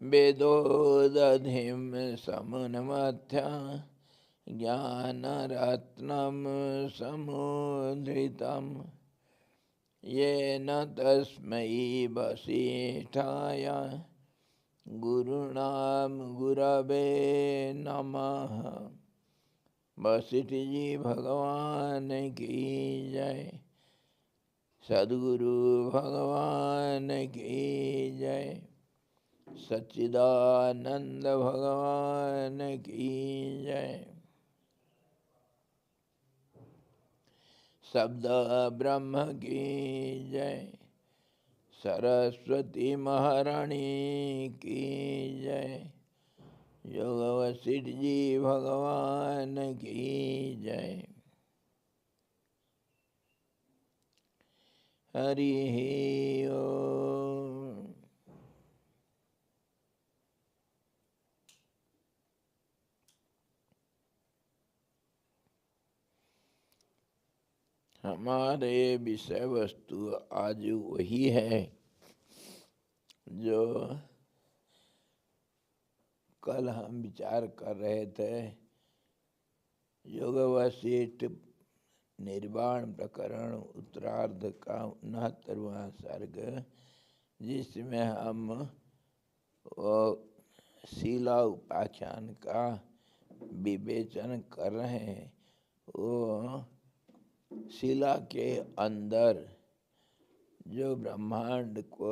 वेदोदधिं समुन्मथ्य ज्ञानरत्नं समुद्रितं येन तस्मै वसिष्ठाय गुरुणां गुरवे नमः। वशिष्ठ जी भगवान की जय। सद्गुरु भगवान की जय। सच्चिदानंद भगवान की जय। शब्द ब्रह्म की जय। सरस्वती महारानी की जय। योग वशिष्ठ जी भगवान की जय। हरि ओम। हमारे विषय वस्तु आज वही है जो कल हम विचार कर रहे थे। योग वशिष्ठ निर्वाण प्रकरण उत्तरार्ध का 69वां सर्ग, जिसमें हम वो शीला उपाख्यान का विवेचन कर रहे हैं। वो शीला के अंदर जो ब्रह्मांड को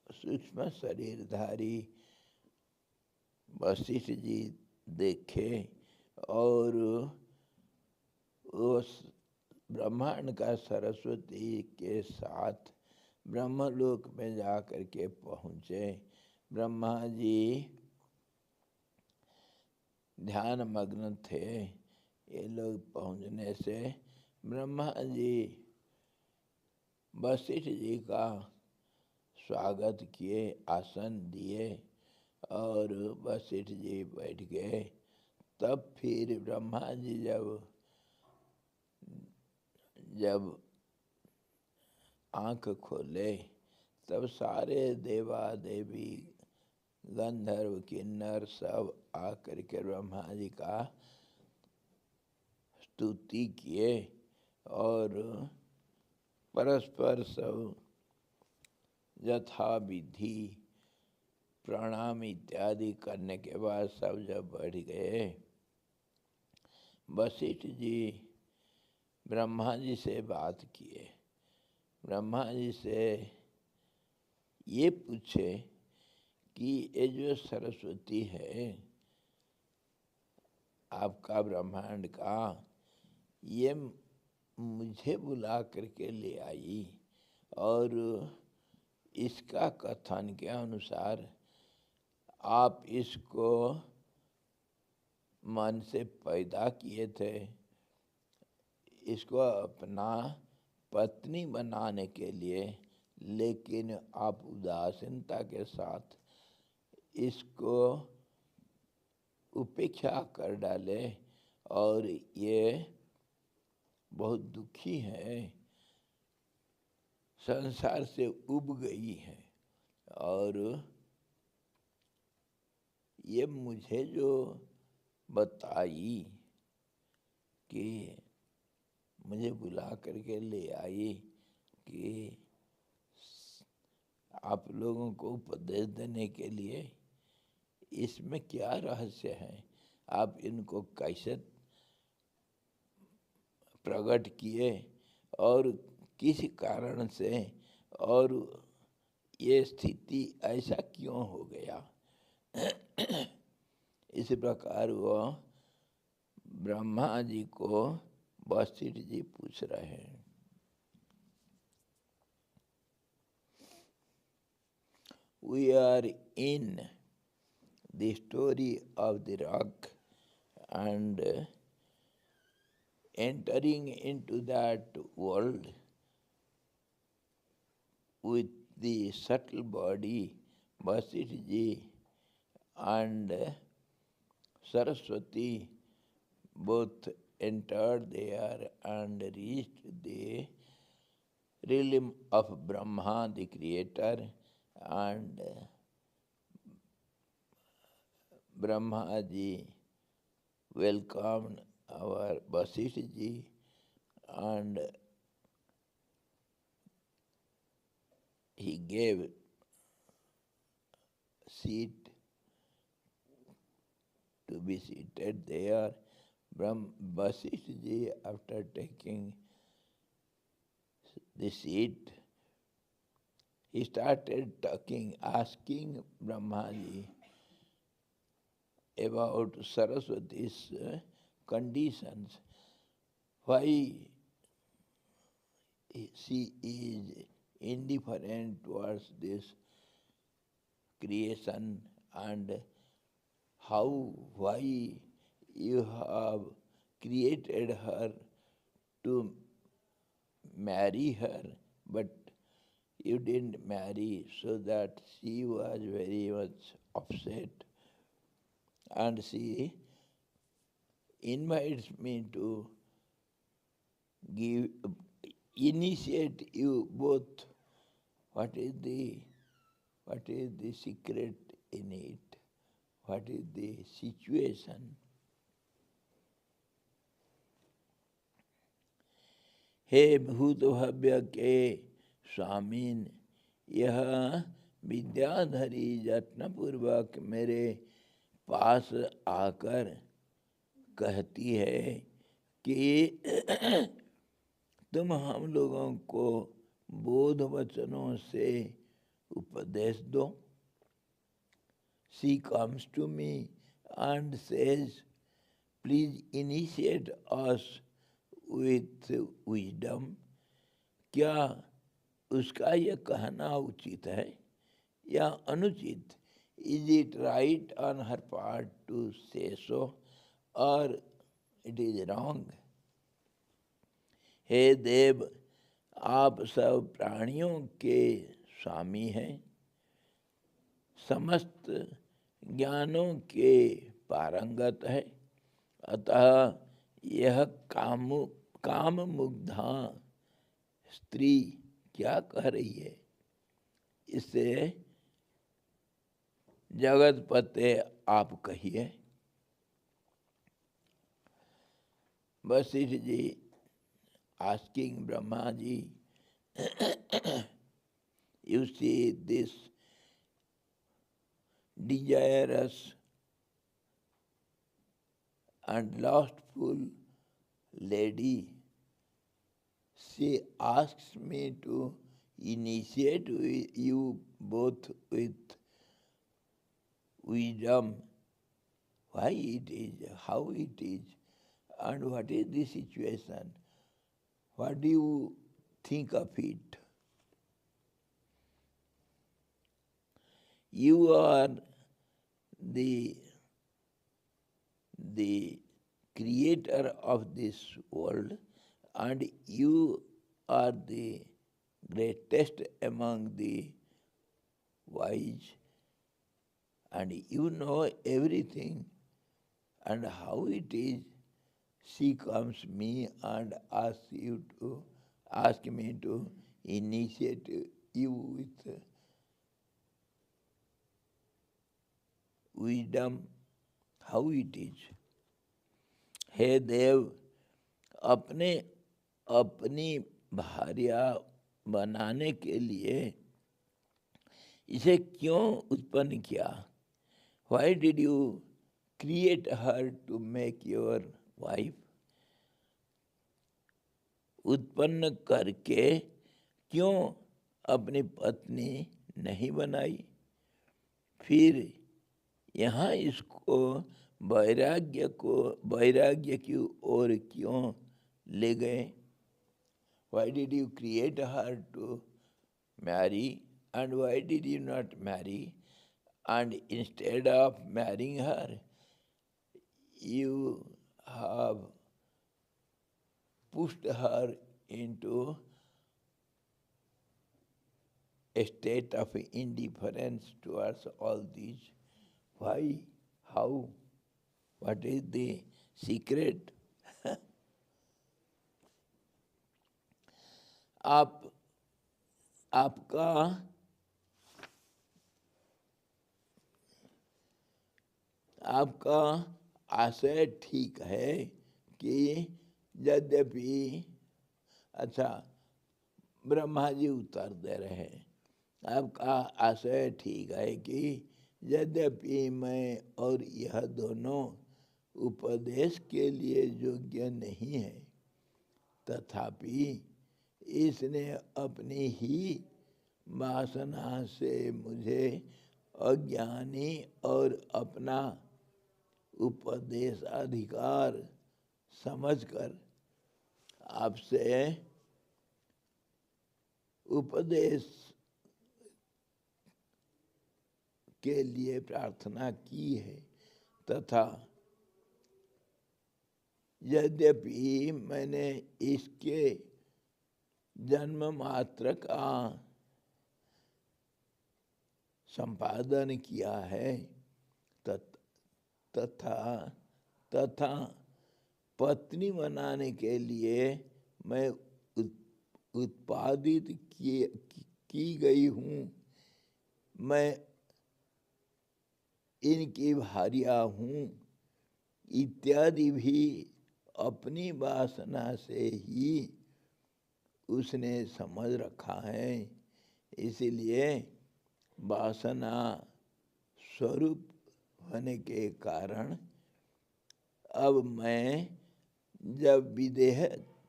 सूक्ष्म शरीरधारी वशिष्ठ जी देखे और उस ब्रह्मांड का सरस्वती के साथ ब्रह्मलोक में जाकर के पहुँचे। ब्रह्मा जी ध्यान मग्न थे। ये लोग पहुँचने से ब्रह्मा जी वशिष्ठ जी का स्वागत किए, आसन दिए और वशिष्ठ जी बैठ गए। तब फिर ब्रह्मा जी जब आँख खोले तब सारे देवा देवी गंधर्व किन्नर सब आकर के ब्रह्मा जी का स्तुति किए और परस्पर सब यथा विधि प्रणाम इत्यादि करने के बाद सब जब बैठ गए, वशिष्ठ जी ब्रह्मा जी से बात किए। ब्रह्मा जी से ये पूछे कि ये जो सरस्वती है आपका ब्रह्मांड का, ये मुझे बुला करके ले आई और इसका कथन के अनुसार आप इसको मन से पैदा किए थे, इसको अपना पत्नी बनाने के लिए, लेकिन आप उदासीनता के साथ इसको उपेक्षा कर डाले और ये बहुत दुखी है, संसार से उब गई है और ये मुझे जो बताई कि मुझे बुला करके ले आई कि आप लोगों को उपदेश देने के लिए, इसमें क्या रहस्य है, आप इनको कैसे प्रकट किए और किस कारण से, और ये स्थिति ऐसा क्यों हो गया। इस प्रकार वो ब्रह्मा जी को वशिष्ठ जी पूछ रहे हैं। We are in the story of the rock and entering into that world with the subtle body, Vasishtha ji and Saraswati both entered there and reached the realm of Brahma, the creator, and Brahma ji welcomed our Vasistha ji and he gave seat to be seated there. Vasistha ji, after taking the seat, he started talking, asking Brahmaji about Saraswati's conditions, why she is indifferent towards this creation, and why you have created her to marry her, but you didn't marry, so that she was very much upset. And she invites me to initiate you both. What is the secret in it? What is the situation? हे भूत भव्य के स्वामीन, यह विद्याधरी यत्नपूर्वक मेरे पास आकर कहती है कि तुम हम लोगों को बोध वचनों से उपदेश दो. She comes to me and says, please initiate us with wisdom. क्या उसका यह कहना उचित है या अनुचित? Is it right on her part to say so, or it is wrong? हे देव, आप सब प्राणियों के स्वामी हैं, समस्त ज्ञानों के पारंगत है, अतः यह काम मुग्धा स्त्री क्या कह रही है, इससे जगतपते आप कहिए. Vashishtha ji asking Brahma ji, you see this desirous and lustful lady, she asks me to initiate you both with wisdom, why it is, how it is, and what is the situation. What do you think of it? You are the creator of this world, and you are the greatest among the wise, and you know everything. And how it is, she comes me and asks me to initiate you with wisdom, how it is. हे देव, अपनी भार्या बनाने के लिए इसे क्यों उत्पन्न किया? Why did you create her to make your wife? उत्पन्न करके क्यों अपनी पत्नी नहीं बनाई? फिर यहाँ इसको वैराग्य की ओर क्यों ले गए? Why did you create her to marry, and why did you not marry? And instead of marrying her, you have pushed her into a state of indifference towards all these. Why? How? What is the secret? आपका आशय ठीक है कि यद्यपि, अच्छा ब्रह्मा जी उत्तर दे रहे हैं, आपका आशय ठीक है कि यद्यपि मैं और यह दोनों उपदेश के लिए योग्य नहीं है, तथापि इसने अपनी ही वासना से मुझे अज्ञानी और अपना उपदेशाधिकार समझकर आपसे उपदेश के लिए प्रार्थना की है, तथा यद्यपि मैंने इसके जन्म मात्र का संपादन किया है, तथा पत्नी बनाने के लिए मैं उत्पादित की गई हूँ, मैं इनकी भार्या हूँ इत्यादि भी अपनी वासना से ही उसने समझ रखा है। इसलिए वासना स्वरूप होने के कारण अब मैं जब विदेह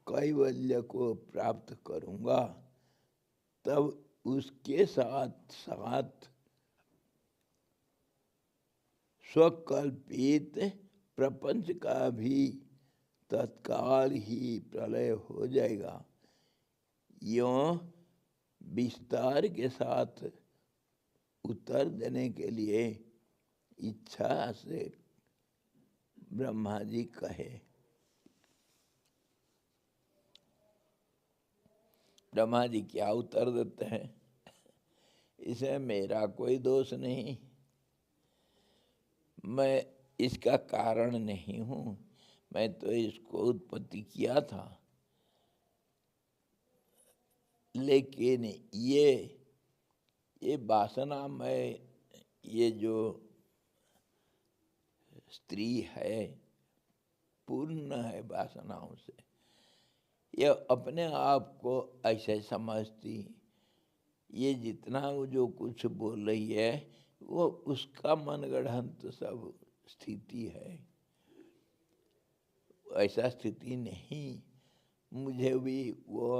कैवल्य को प्राप्त करूँगा, तब उसके साथ साथ स्वकल्पित प्रपंच का भी तत्काल ही प्रलय हो जाएगा। यों विस्तार के साथ उत्तर देने के लिए इच्छा से ब्रह्मा जी कहे। ब्रह्मा जी क्या उत्तर देते हैं? इसे मेरा कोई दोष नहीं, मैं इसका कारण नहीं हूँ, मैं तो इसको उत्पत्ति किया था, लेकिन ये वासना में ये जो स्त्री है पूर्ण है वासनाओं से, ये अपने आप को ऐसे समझती, ये जितना वो जो कुछ बोल रही है वो उसका मनगढ़ंत सब स्थिति है। ऐसा स्थिति नहीं, मुझे भी वो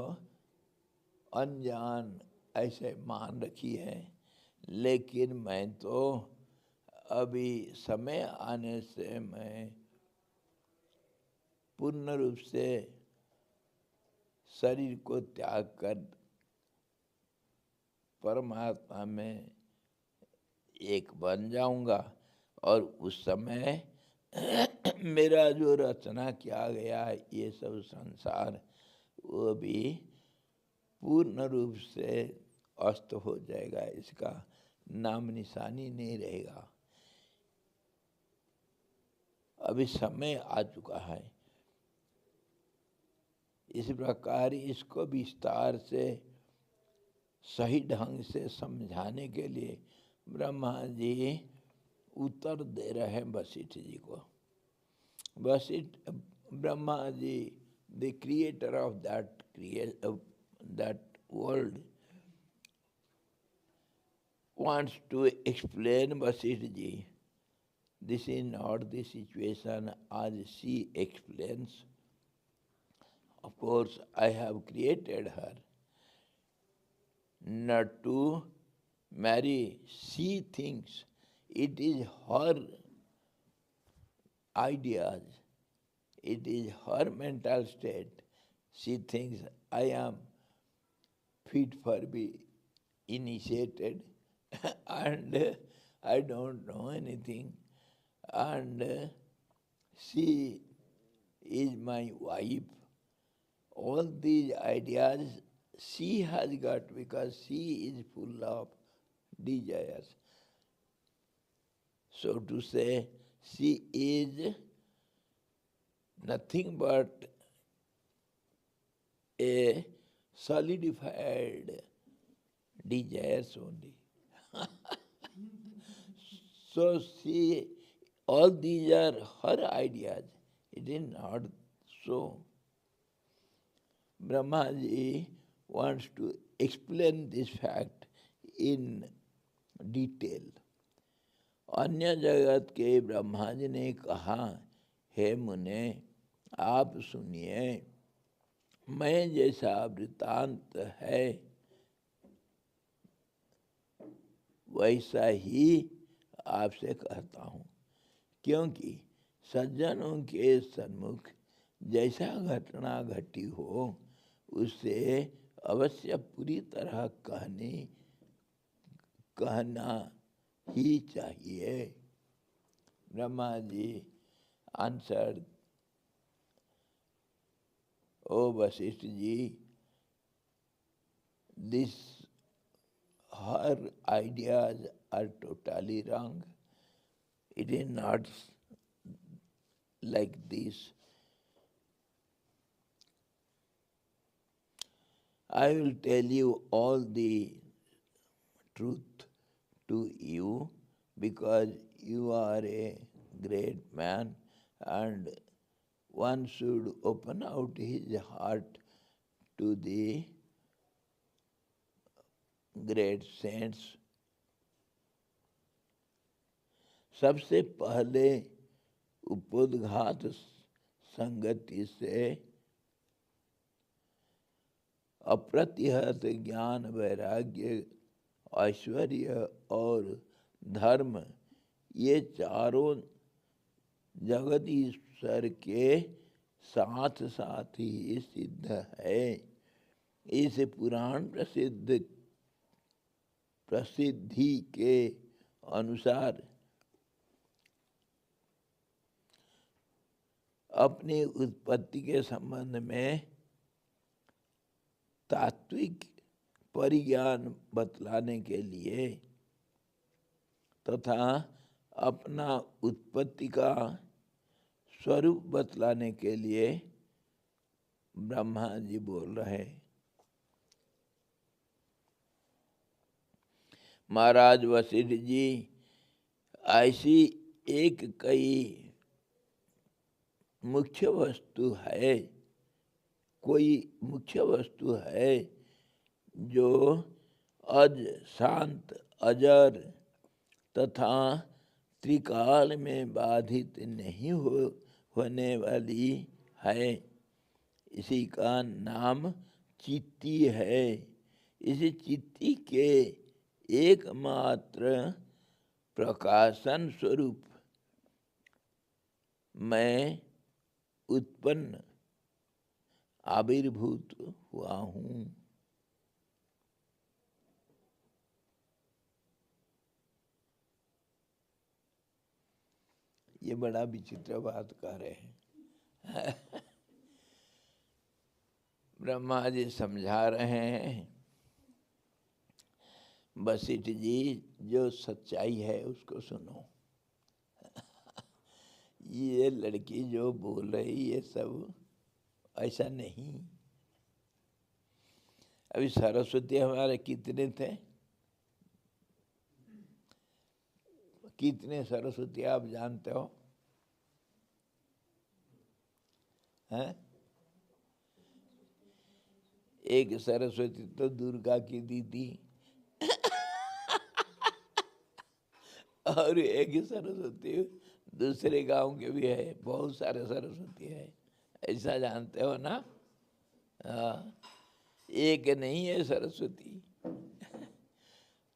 अनजान ऐसे मान रखी है, लेकिन मैं तो अभी समय आने से मैं पूर्ण रूप से शरीर को त्याग कर परमात्मा में एक बन जाऊंगा, और उस समय मेरा जो रचना किया गया है ये सब संसार, वो भी पूर्ण रूप से अस्त हो जाएगा, इसका नाम निशानी नहीं रहेगा। अभी समय आ चुका है। इस प्रकार इसको विस्तार से सही ढंग से समझाने के लिए ब्रह्मा जी उत्तर दे रहे हैं वशिष्ठ जी को। Vashishtha Brahma ji, the creator of that world, wants to explain Vasistha ji. This is not the situation as she explains. Of course, I have created her not to marry. She thinks it is her ideas, it is her mental state. She thinks I am fit for be initiated and I don't know anything, and she is my wife. All these ideas she has got because she is full of desires. So to say, she is nothing but a solidified desires only. So she All these are her ideas. It is not so. Brahmaji wants to explain this fact in detail. अन्य जगत के ब्रह्मा जी ने कहा, हे मुने आप सुनिए, मैं जैसा वृतांत है वैसा ही आपसे कहता हूँ, क्योंकि सज्जनों के सन्मुख जैसा घटना घटी हो उससे अवश्य पूरी तरह कहना ही चाहिए. Brahma ji answered, O Vashishtha ji, this her ideas are totally wrong. It is not like this. I will tell you all the truth to you because you are a great man and one should open out his heart to the great saints. सबसे पहले उपोद्घात संगति से अप्रतिहत ज्ञान, वैराग्य, ऐश्वर्य और धर्म, ये चारों जगत ईश्वर के साथ साथ ही सिद्ध है. इस पुराण प्रसिद्धि के अनुसार अपनी उत्पत्ति के संबंध में तात्विक परिज्ञान बतलाने के लिए तथा अपना उत्पत्ति का स्वरूप बतलाने के लिए ब्रह्मा जी बोल रहे. महाराज वशिष्ठ जी, ऐसी एक कई मुख्य वस्तु है, कोई मुख्य वस्तु है जो अज, शांत, अजर तथा त्रिकाल में बाधित नहीं होने वाली है. इसी का नाम चित्ती है. इस चित्ती के एकमात्र प्रकाशन स्वरूप मैं उत्पन्न आविर्भूत हुआ हूँ. ये बड़ा विचित्र बात कह रहे हैं. ब्रह्मा जी समझा रहे हैं, वशिष्ठ जी जो सच्चाई है उसको सुनो. ये लड़की जो बोल रही ये सब ऐसा नहीं. अभी सरस्वती हमारे कितने थे? कितने सरस्वती आप जानते हो? हैं? एक सरस्वती तो दुर्गा की दीदी और एक सरस्वती दूसरे गांव के भी है. बहुत सारे सरस्वती है, ऐसा जानते हो ना? हाँ, एक नहीं है सरस्वती.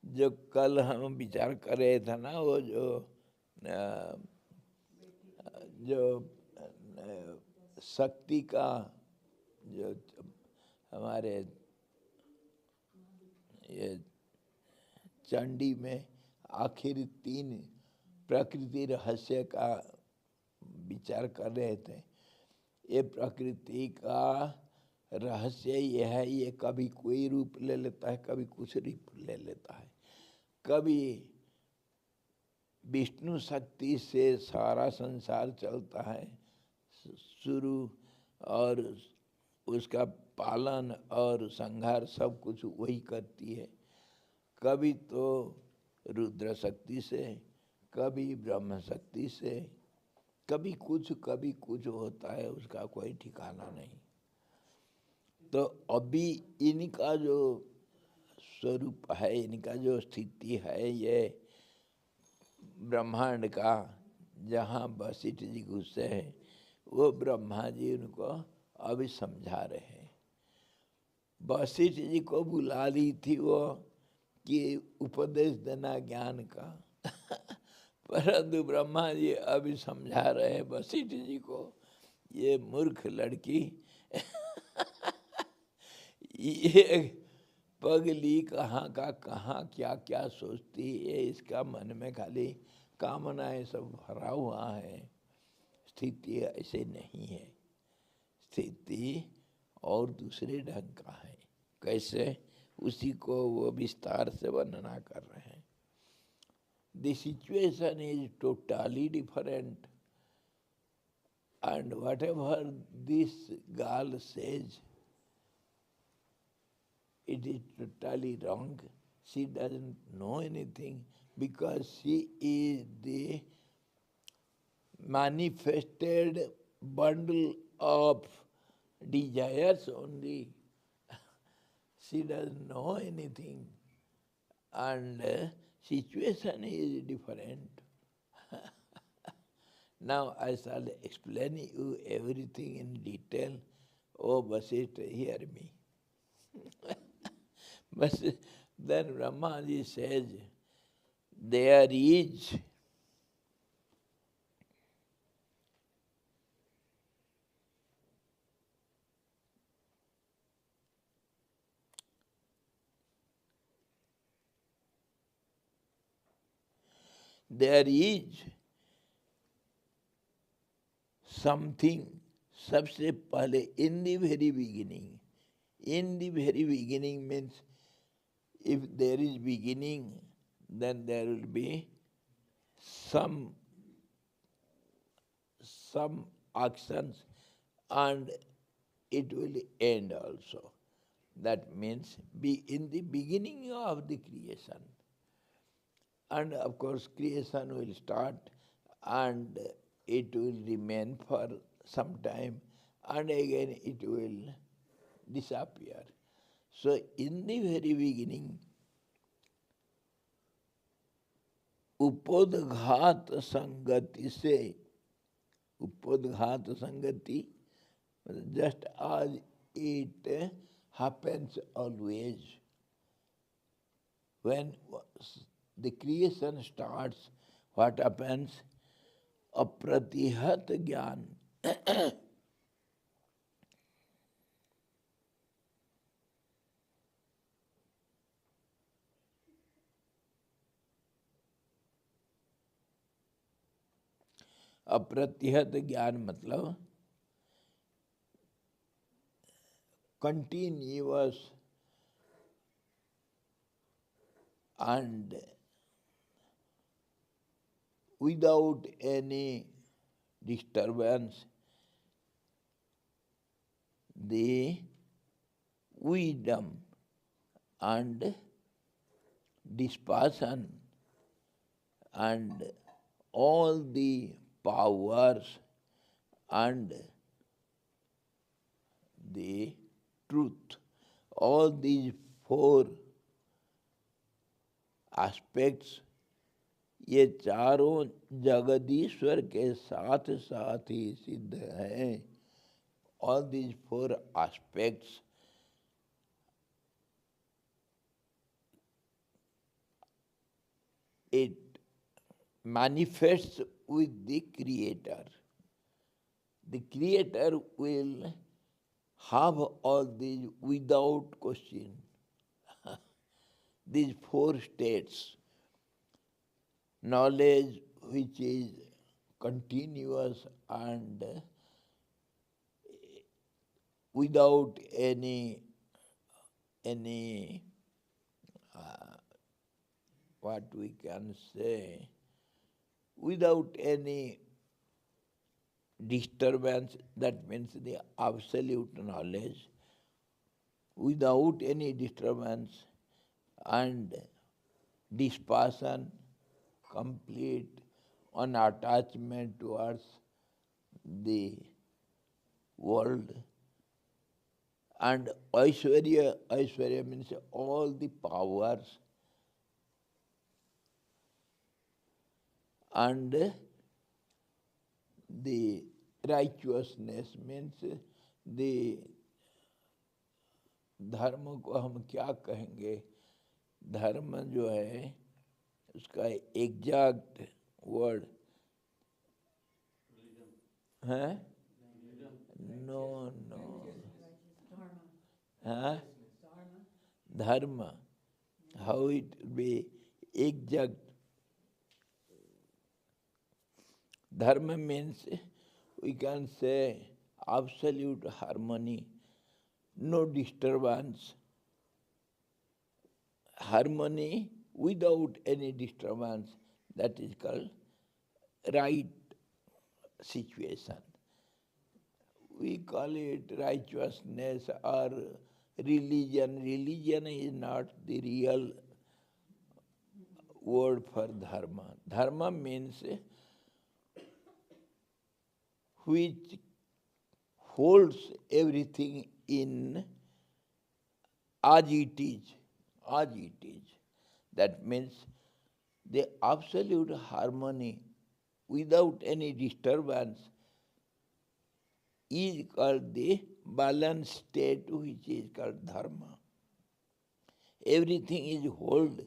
जो कल हम विचार कर रहे थे ना, वो जो शक्ति का जो हमारे ये चंडी में आखिर 3 प्रकृति रहस्य का विचार कर रहे थे. ये प्रकृति का रहस्य ये है, ये कभी कोई रूप ले लेता है, कभी कुछ रूप ले लेता है. कभी विष्णु शक्ति से सारा संसार चलता है शुरू, और उसका पालन और संहार सब कुछ वही करती है. कभी तो रुद्र शक्ति से, कभी ब्रह्म शक्ति से, कभी कुछ होता है, उसका कोई ठिकाना नहीं। तो अभी इनका जो स्वरूप है, इनका जो स्थिति है, ये ब्रह्मांड का, जहाँ वशिष्ठ जी घुसे हैं, वो ब्रह्मा जी उनको अभी समझा रहे हैं। वशिष्ठ जी को बुला ली थी वो कि उपदेश देना ज्ञान का परंतु ब्रह्मा जी अभी समझा रहे हैं वशिष्ठ जी को, ये मूर्ख लड़की ये पगली कहाँ का कहाँ क्या क्या सोचती है, इसका मन में खाली कामनाएं सब भरा हुआ है। स्थिति ऐसे नहीं है, स्थिति और दूसरे ढंग का है। कैसे, उसी को वो विस्तार से वर्णना कर रहे हैं। The situation is totally different, and whatever this girl says, it is totally wrong. She doesn't know anything because she is the manifested bundle of desires only. She doesn't know anything, and situation is different. Now I shall explain you everything in detail. Oh Vasistha, hear me. But then Brahmaji says, there is something, सबसे पहले, in the very beginning. In the very beginning means if there is beginning, then there will be some actions and it will end also. That means be in the beginning of the creation. And of course creation will start and it will remain for some time and again it will disappear. So in the very beginning, उपोदघात संगति से, उपोदघात संगति, just as it happens always. When the creation starts, what happens? Apratihat jnana. अप्रतिहत ज्ञान मतलब continuous and without any disturbance, the wisdom and dispassion and all the powers and the truth, all these four aspects, ये चारों जगदीश्वर के साथ साथ ही सिद्ध हैं. All these four aspects it manifests with the Creator. The Creator will have all these without question. These four states, knowledge which is continuous and without any what we can say, without any disturbance, that means the absolute knowledge, without any disturbance and dispassion, complete unattachment towards the world. And Aishwarya means all the powers. And the righteousness means the धर्म को हम क्या कहेंगे, धर्म जो है उसका exact word है, नो नो, हाँ, धर्म, how it be exact. Dharma means we can say absolute harmony, no disturbance. Harmony without any disturbance, that is called right situation. We call it righteousness or religion. Religion is not the real word for dharma. Dharma means which holds everything in as it is, as it is. That means the absolute harmony without any disturbance is called the balanced state, which is called dharma. Everything is held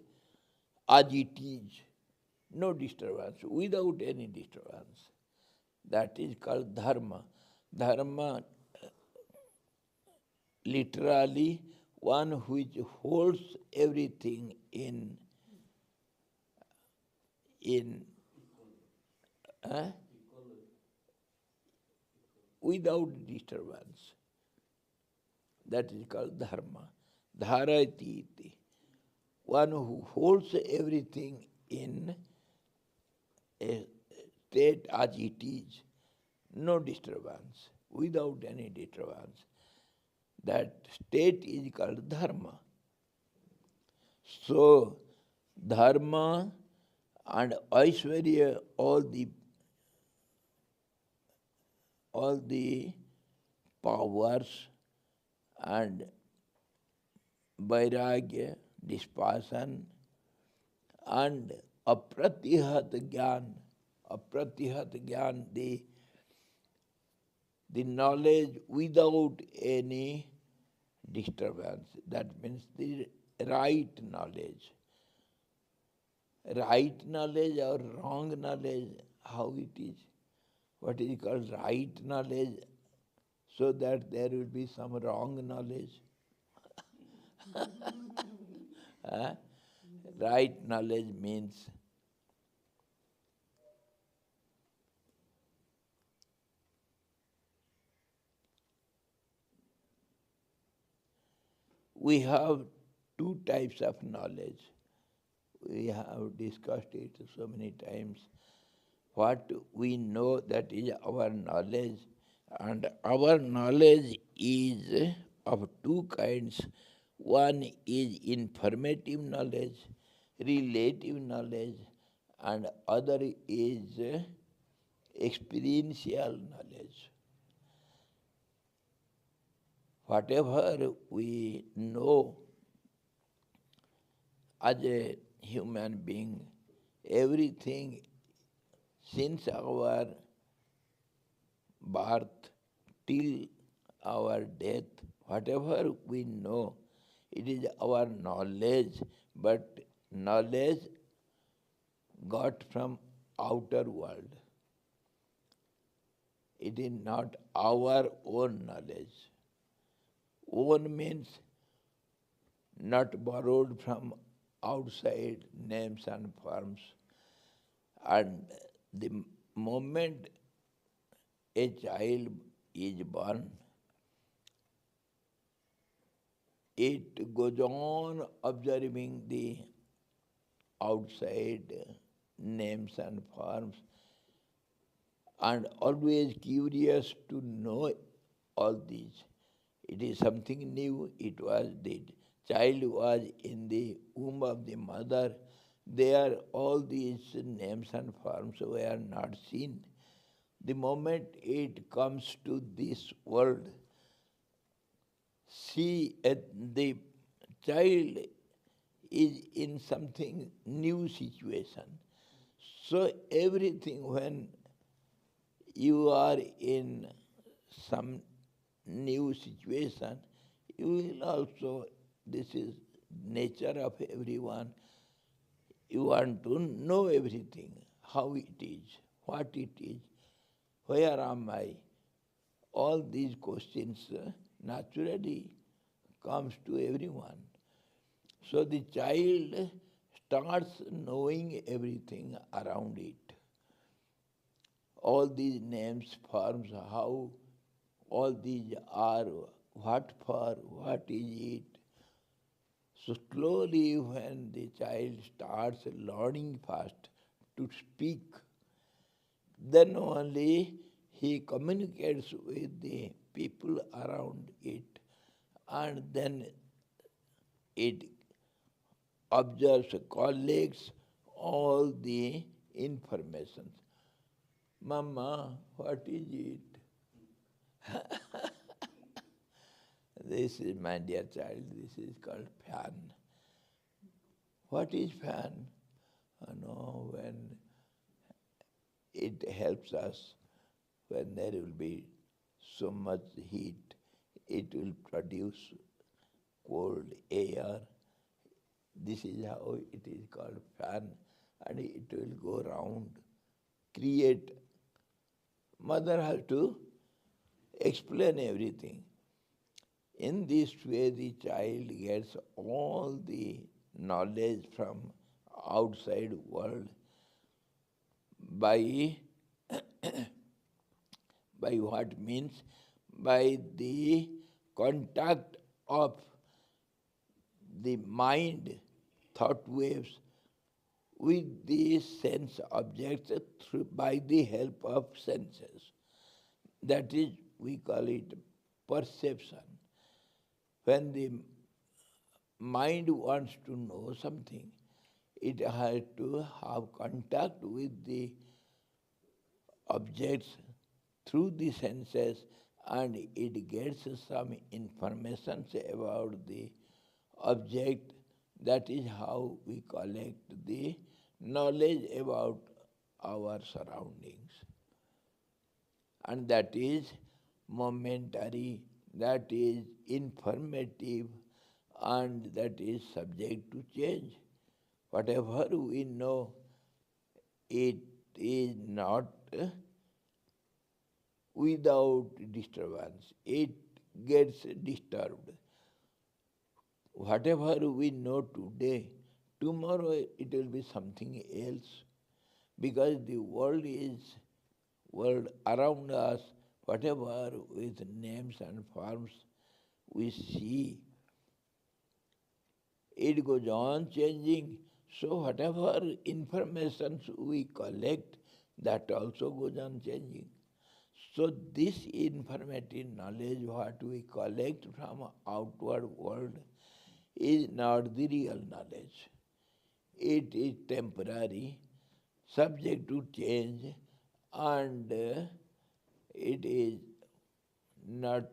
as it is, no disturbance, without any disturbance. That is called dharma. Dharma, literally, one which holds everything in without disturbance. That is called dharma. Dharati iti. One who holds everything in a state as it is, no disturbance, without any disturbance. That state is called dharma. So, dharma and Aishwarya, all the powers and vairagya, dispassion, and apratihat gyan, the knowledge without any disturbance. That means the right knowledge. Right knowledge or wrong knowledge, how it is? What is called right knowledge, so that there will be some wrong knowledge. Right knowledge means we have two types of knowledge. We have discussed it so many times. What we know, that is our knowledge, and our knowledge is of two kinds. One is informative knowledge, relative knowledge, and other is experiential knowledge. Whatever we know as a human being, everything since our birth till our death, whatever we know, it is our knowledge, but knowledge got from outer world. It is not our own knowledge. Own means not borrowed from outside names and forms. And the moment a child is born, it goes on observing the outside names and forms and always curious to know all these. It is something new. It was the child was in the womb of the mother. there all these names and forms were not seen. The moment it comes to this world, the child is in something new situation. So everything when you are in some new situation, you will also, this is nature of everyone, you want to know everything, how it is, what it is, where am I? All these questions naturally comes to everyone. So the child starts knowing everything around it. All these names, forms, how all these are, what for, what is it. So slowly when the child starts learning fast to speak, then only he communicates with the people around it, and then it observes, collects all the information. Mama, what is it? This is my dear child, this is called fan. What is fan? No, when it helps us, when there will be so much heat, it will produce cold air. This is how it is called fan, and it will go round, create. Mother has to explain everything. In this way, the child gets all the knowledge from outside world by by what means? By the contact of the mind, thought waves, with the sense objects by the help of senses. That is, we call it perception. When the mind wants to know something, it has to have contact with the objects through the senses, and it gets some information about the object. That is how we collect the knowledge about our surroundings. And that is momentary, that is informative, and that is subject to change. Whatever we know, it is not without disturbance. It gets disturbed. Whatever we know today, tomorrow it will be something else. Because the world around us, whatever with names and forms we see, it goes on changing. So whatever information we collect, that also goes on changing. So this informative knowledge, what we collect from outward world, is not the real knowledge. It is temporary, subject to change, and it is not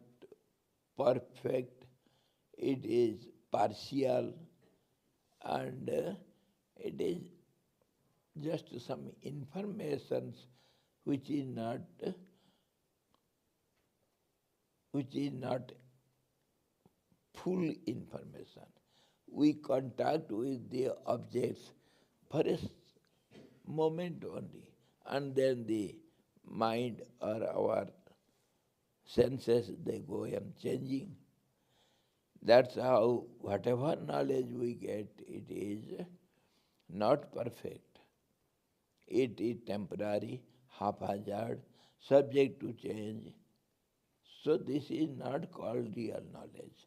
perfect, it is partial, and it is just some information which is not full information. We contact with the objects for a moment only, and then the mind or our senses, they go on changing. That's how whatever knowledge we get, it is not perfect. It is temporary, haphazard, subject to change. So this is not called real knowledge.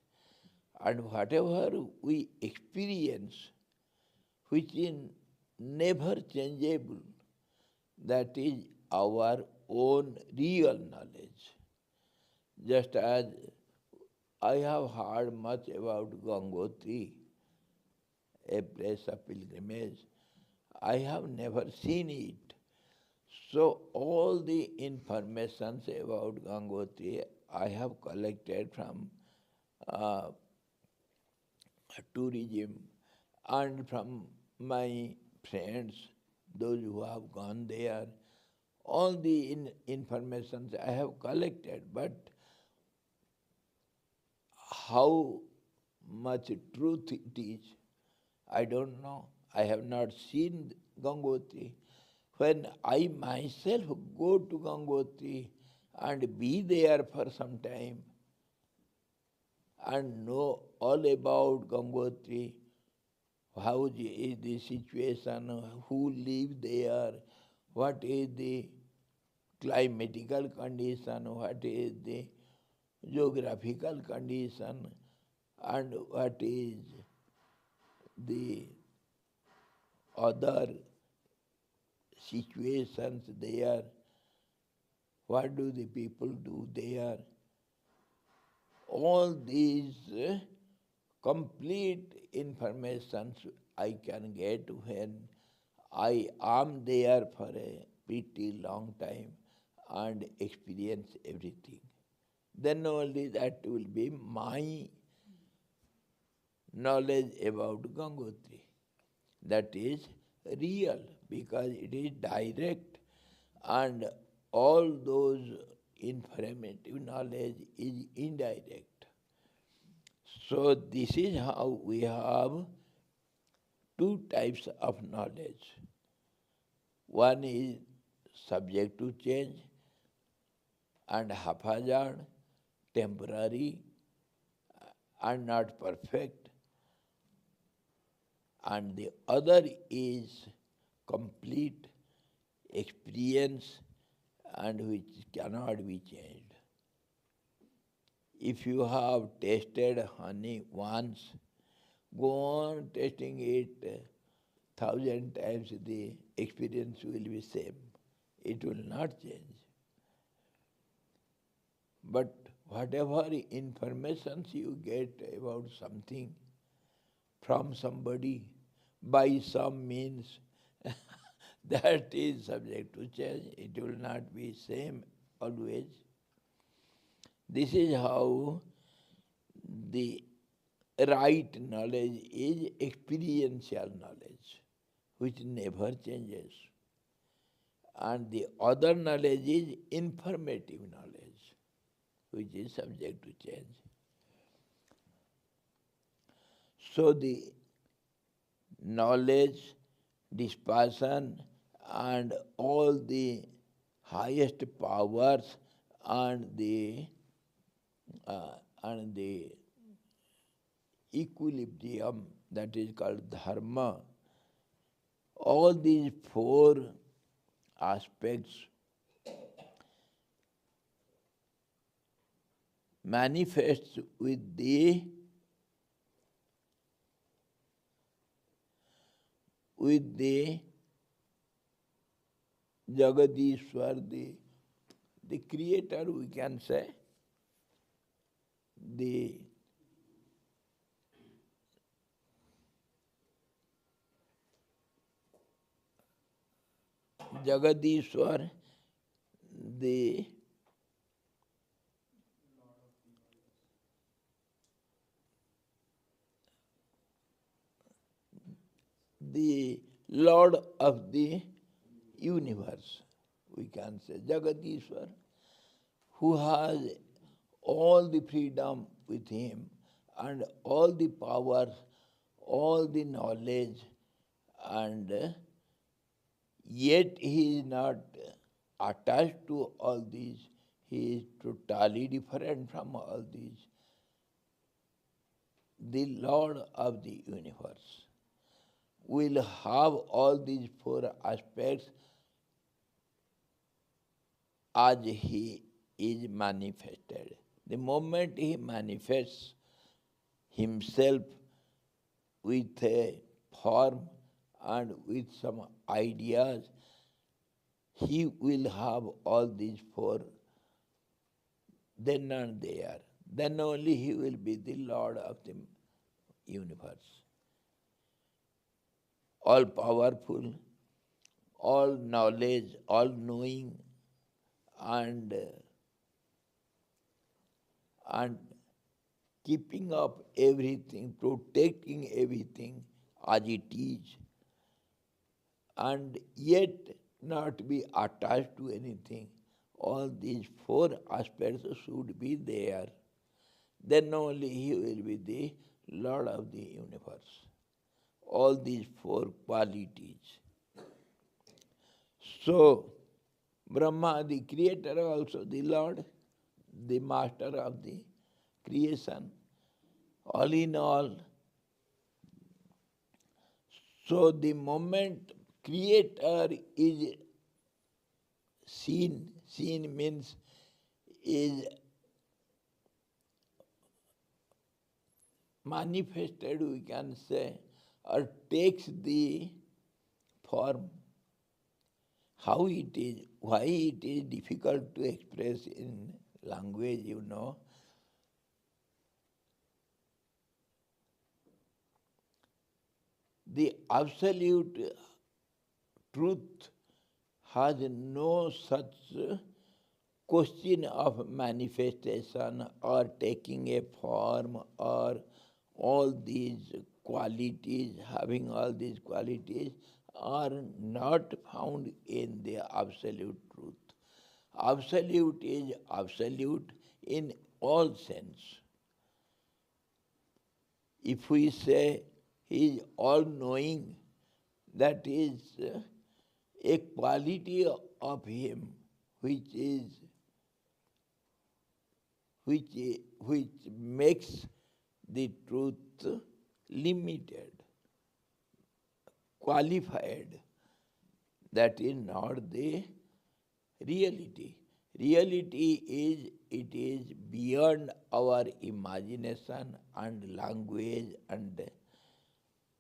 And whatever we experience, which is never changeable, that is our own real knowledge. Just as I have heard much about Gangotri, a place of pilgrimage, I have never seen it. So all the informations about Gangotri I have collected from uh, tourism and from my friends, those who have gone there. All the informations I have collected, but how much truth it is, I don't know. I have not seen Gangotri. When I myself go to Gangotri and be there for some time and know all about Gangotri, how is the situation, who live there, what is the climatical condition, what is the geographical condition, and what is the other situations there, what do the people do there. All these complete information I can get when I am there for a pretty long time and experience everything. Then only that will be my knowledge about Gangotri. That is real because it is direct, and all those informative knowledge is indirect. So this is how we have two types of knowledge. One is subject to change and haphazard, temporary and not perfect, and the other is complete experience and which cannot be changed. If you have tasted honey once, go on tasting it 1,000 times, the experience will be same. It will not change. But whatever information you get about something from somebody by some means, that is subject to change. It will not be same always. This is how the right knowledge is experiential knowledge, which never changes. And the other knowledge is informative knowledge, which is subject to change. So the knowledge, dispassion, and all the highest powers and the equilibrium that is called dharma, all these four aspects manifest with the Jagadishwar, the creator, we can say, the Jagadishwar, the Lord of the universe, we can say, Jagadishwar, who has all the freedom with him and all the powers, all the knowledge, and yet he is not attached to all these. He is totally different from all these. The Lord of the universe will have all these four aspects as he is manifested. The moment he manifests himself with a form and with some ideas, he will have all these four then and there. Then only he will be the Lord of the universe. All powerful, all knowledge, all knowing, and and keeping up everything, protecting everything as it is, and yet not be attached to anything. All these four aspects should be there. Then only he will be the Lord of the universe. All these four qualities. So, Brahma, the creator, also the Lord, the master of the creation. All in all, so the moment creator is seen means is manifested, we can say, or takes the form. How it is, why it is difficult to express in language, you know. The absolute truth has no such question of manifestation or taking a form or all these qualities, having all these qualities are not found in the absolute truth. Absolute is absolute in all sense. If we say he is all-knowing, that is a quality of him which makes the truth limited, qualified. That is not the reality. Reality is, it is beyond our imagination and language and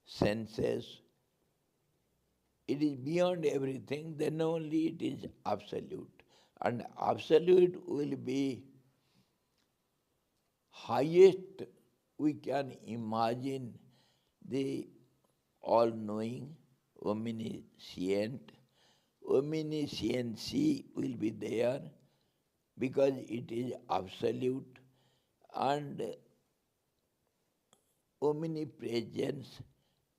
senses. It is beyond everything, then only it is absolute. And absolute will be highest we can imagine, the all-knowing, omniscient. Omnisciency will be there because it is absolute, and omnipresence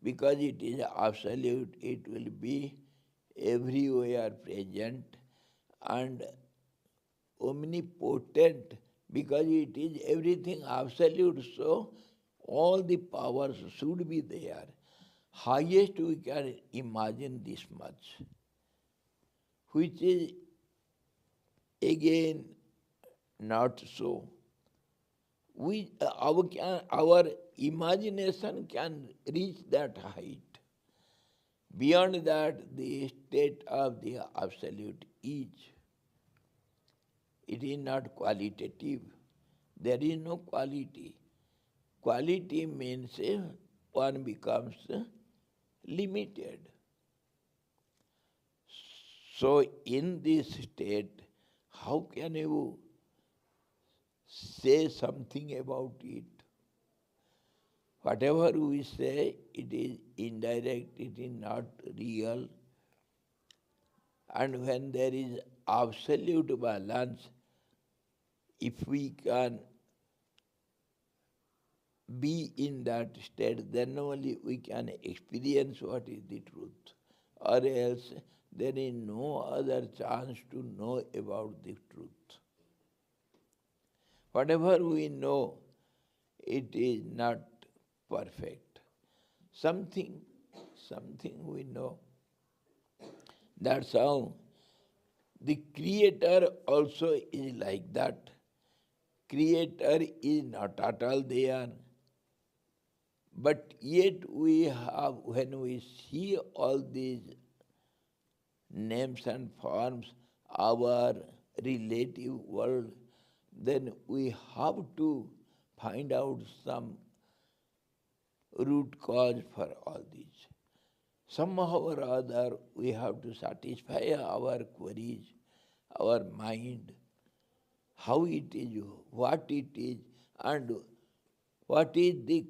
because it is absolute, it will be everywhere present, and omnipotent because it is everything absolute, so all the powers should be there. Highest we can imagine this much, which is again not so. Our imagination can reach that height. Beyond that, the state of the absolute is. It is not qualitative. There is no quality. Quality means one becomes limited. So in this state, how can you say something about it? Whatever we say, it is indirect, it is not real. And when there is absolute balance, if we can be in that state, then only we can experience what is the truth. Or else there is no other chance to know about the truth. Whatever we know, it is not perfect. Something we know. That's how the Creator also is like that. Creator is not at all there. But yet we have, when we see all these names and forms, our relative world, then we have to find out some root cause for all this. Somehow or other, we have to satisfy our queries, our mind, how it is, what it is, and what is the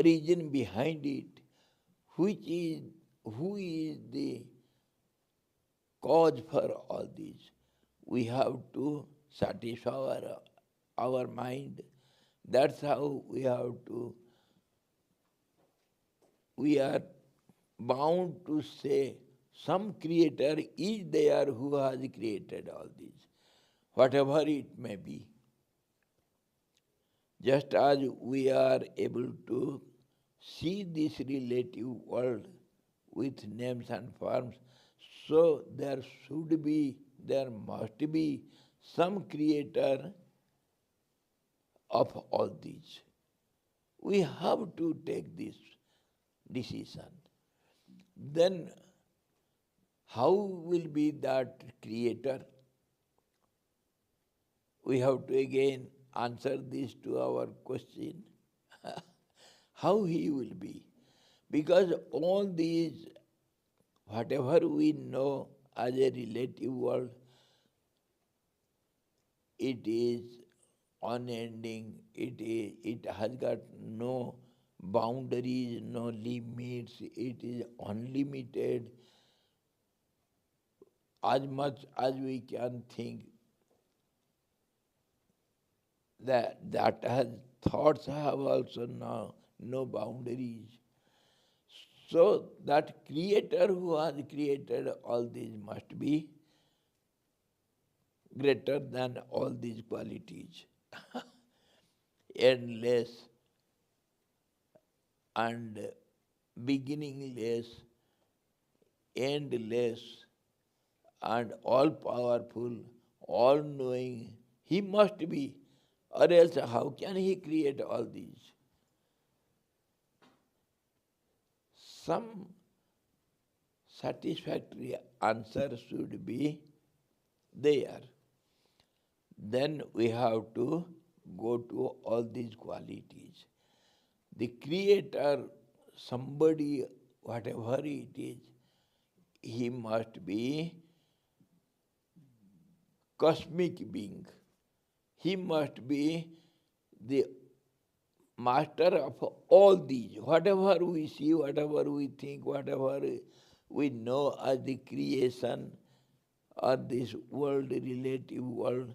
reason behind it, who is the cause for all these. We have to satisfy our mind. That's how we are bound to say some creator is there who has created all these, whatever it may be. Just as we are able to see this relative world with names and forms, so there must be some creator of all these. We have to take this decision. Then how will be that creator? We have to again answer this to our question. How he will be? Because all these, whatever we know as a relative world, it is unending, it has got no boundaries, no limits, it is unlimited. As much as we can think, that has thoughts have also no boundaries. So that creator who has created all these must be greater than all these qualities. Endless and beginningless, endless and all powerful, all knowing, he must be, or else how can he create all these? Some satisfactory answer should be there. Then we have to go to all these qualities. The creator, somebody, whatever it is, he must be cosmic being. He must be the master of all these. Whatever we see, whatever we think, whatever we know as the creation or this world, relative world,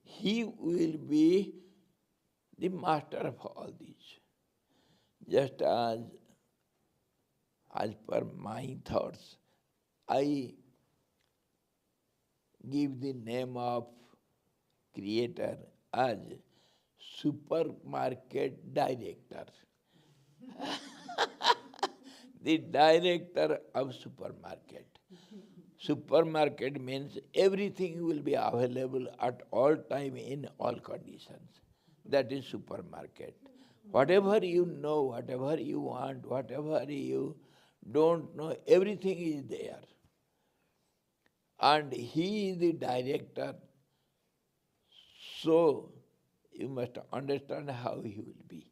he will be the master of all these. Just as per my thoughts, I give the name of creator as supermarket director. The director of supermarket. Supermarket means everything will be available at all time in all conditions. That is supermarket. Whatever you know, whatever you want, whatever you don't know, everything is there. And he is the director. So you must understand how he will be.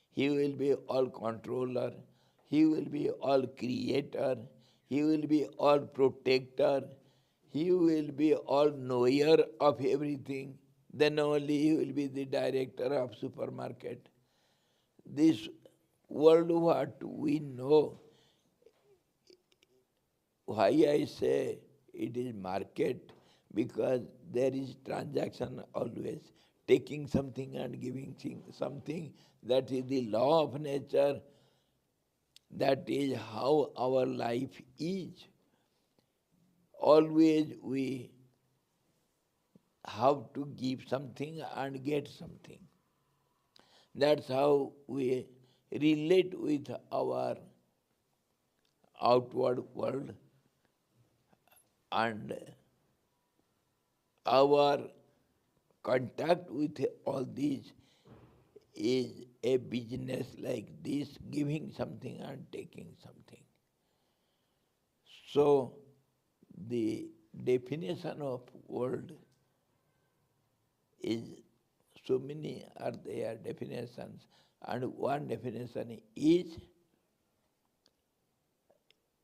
He will be all controller, he will be all creator, he will be all protector, he will be all knower of everything. Then only he will be the director of supermarket. This world what we know, why I say it is market, because there is transaction always, taking something and giving something. That is the law of nature. That is how our life is. Always we have to give something and get something. That's how we relate with our outward world, and our contact with all these is a business like this, giving something and taking something. So the definition of world is, so many are there definitions, and one definition is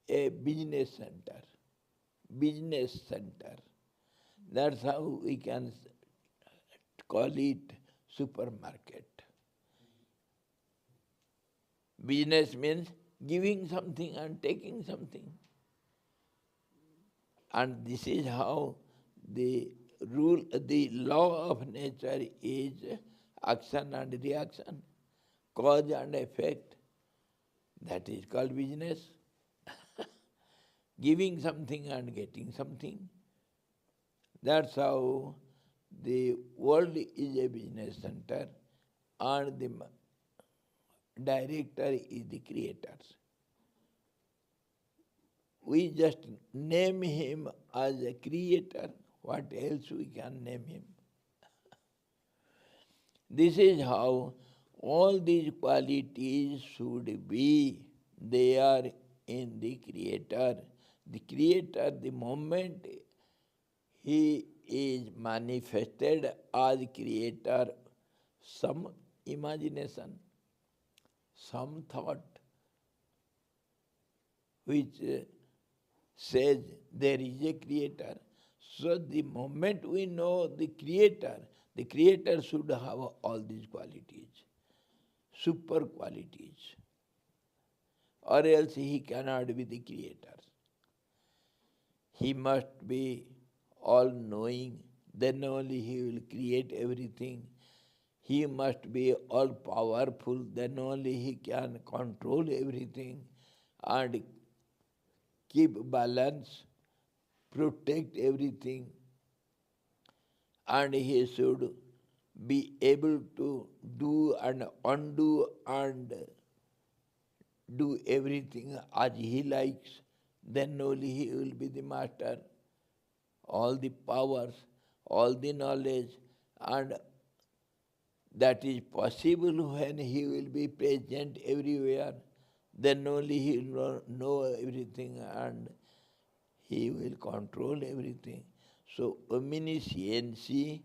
a business center. Business center. That's how we can call it supermarket. Business means giving something and taking something. And this is how the the law of nature is action and reaction, cause and effect. That is called business. Giving something and getting something. That's how the world is a business center and the director is the creator. We just name him as a creator. What else we can name him? This is how all these qualities should be there in the creator. The creator, the moment he is manifested as creator, some imagination, some thought, which says there is a creator. So the moment we know the creator should have all these qualities, super qualities, or else he cannot be the creator. He must be all-knowing, then only he will create everything. He must be all-powerful, then only he can control everything and keep balance, protect everything, and he should be able to do and undo and do everything as he likes, then only he will be the master. All the powers, all the knowledge, and that is possible when he will be present everywhere, then only he will know everything and he will control everything. So omnisciency,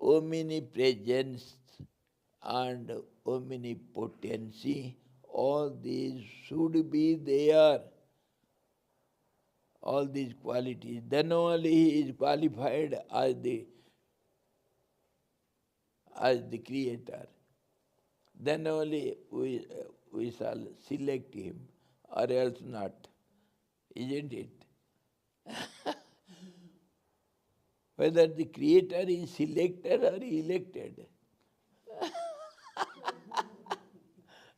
omnipresence, and omnipotency, all these should be there. All these qualities, then only he is qualified as the creator. Then only we shall select him, or else not. Isn't it? Whether the creator is selected or elected.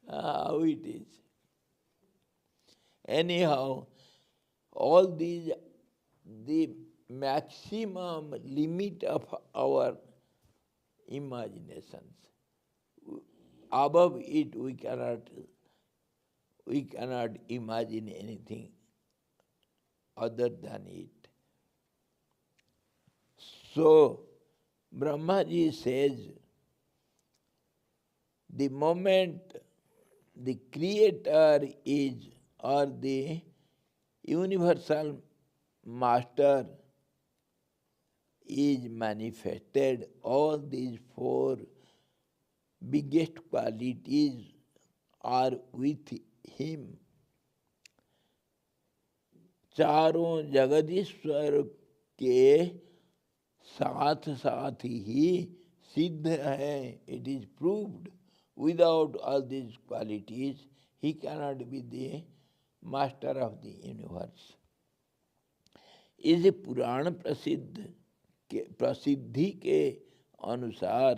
How it is. Anyhow, all these, the maximum limit of our imaginations. Above it we cannot imagine anything other than it. So Brahmaji says, the moment the creator is, or the universal master is manifested, all these four biggest qualities are with him. चारों जगदीश्वर के साथ साथ ही सिद्ध है. It is proved. Without all these qualities, he cannot be the master of the universe. इस पुराण प्रसिद्धि के अनुसार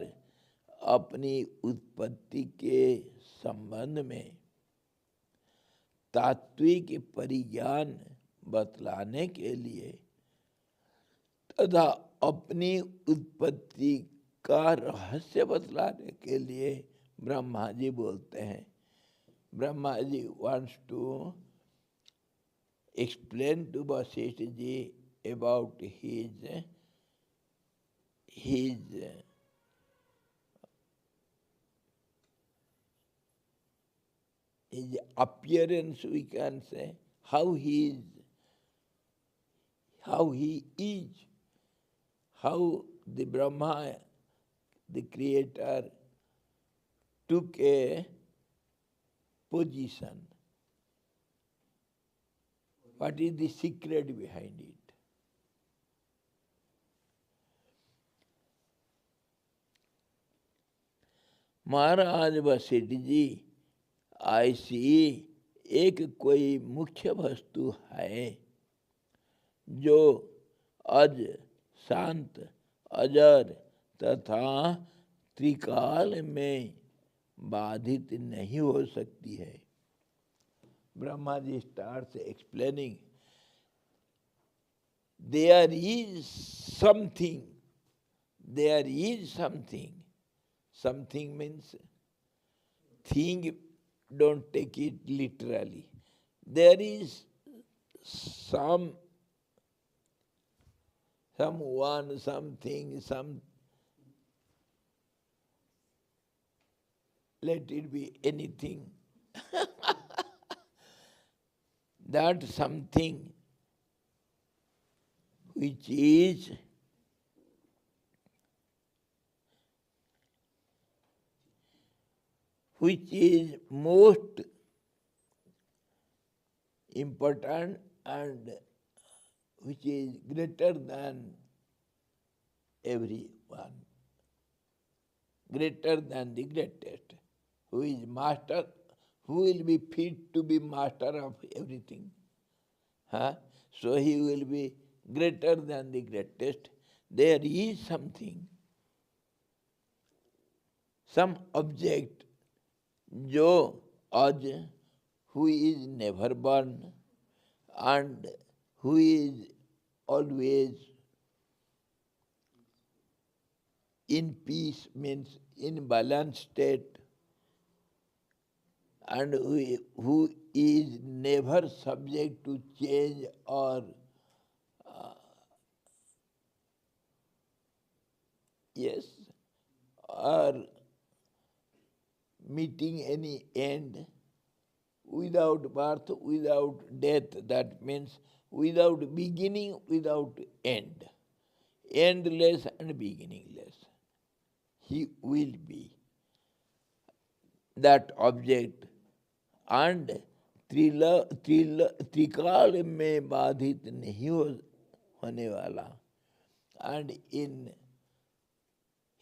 अपनी उत्पत्ति के संबंध में तात्विक परिज्ञान बतलाने के लिए तथा अपनी उत्पत्ति का रहस्य बतलाने के लिए ब्रह्मा जी बोलते हैं. Brahma ji wants to explain to Vasistha ji about his appearance, we can say, how he is, how the Brahma, the creator, took a position. What is the secret behind it? महाराज वशिष्ठ जी, ऐसी एक कोई मुख्य वस्तु है जो अज शांत अजर तथा त्रिकाल में बाधित नहीं हो सकती है. Brahma ji starts explaining there is something, something means thing, don't take it literally. There is someone, something, let it be anything. That something which is most important and which is greater than everyone, greater than the greatest, who is master, who will be fit to be master of everything. Huh? So he will be greater than the greatest. There is something, some object, जो आज, who is never born and who is always in peace, means in balanced state, and who is never subject to change or yes, or meeting any end, without birth, without death, that means without beginning, without end, endless and beginningless. He will be that object, and त्रिकाल में बाधित नहीं होने वाला, and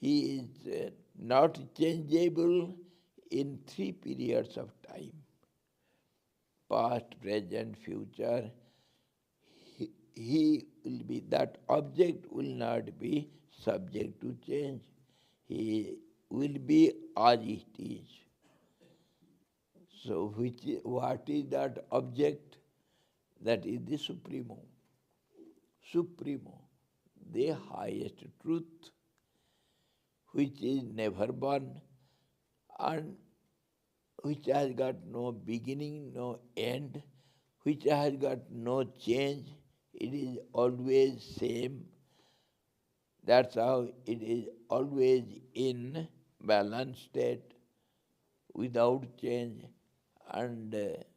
he is not changeable in 3 periods of time, past, present, future. He will be, that object will not be subject to change. He will be as it is. So what is that object? That is the Supremo. Supremo, the highest truth, which is never born and which has got no beginning, no end, which has got no change. It is always same. That's how it is always in balanced state, without change, and it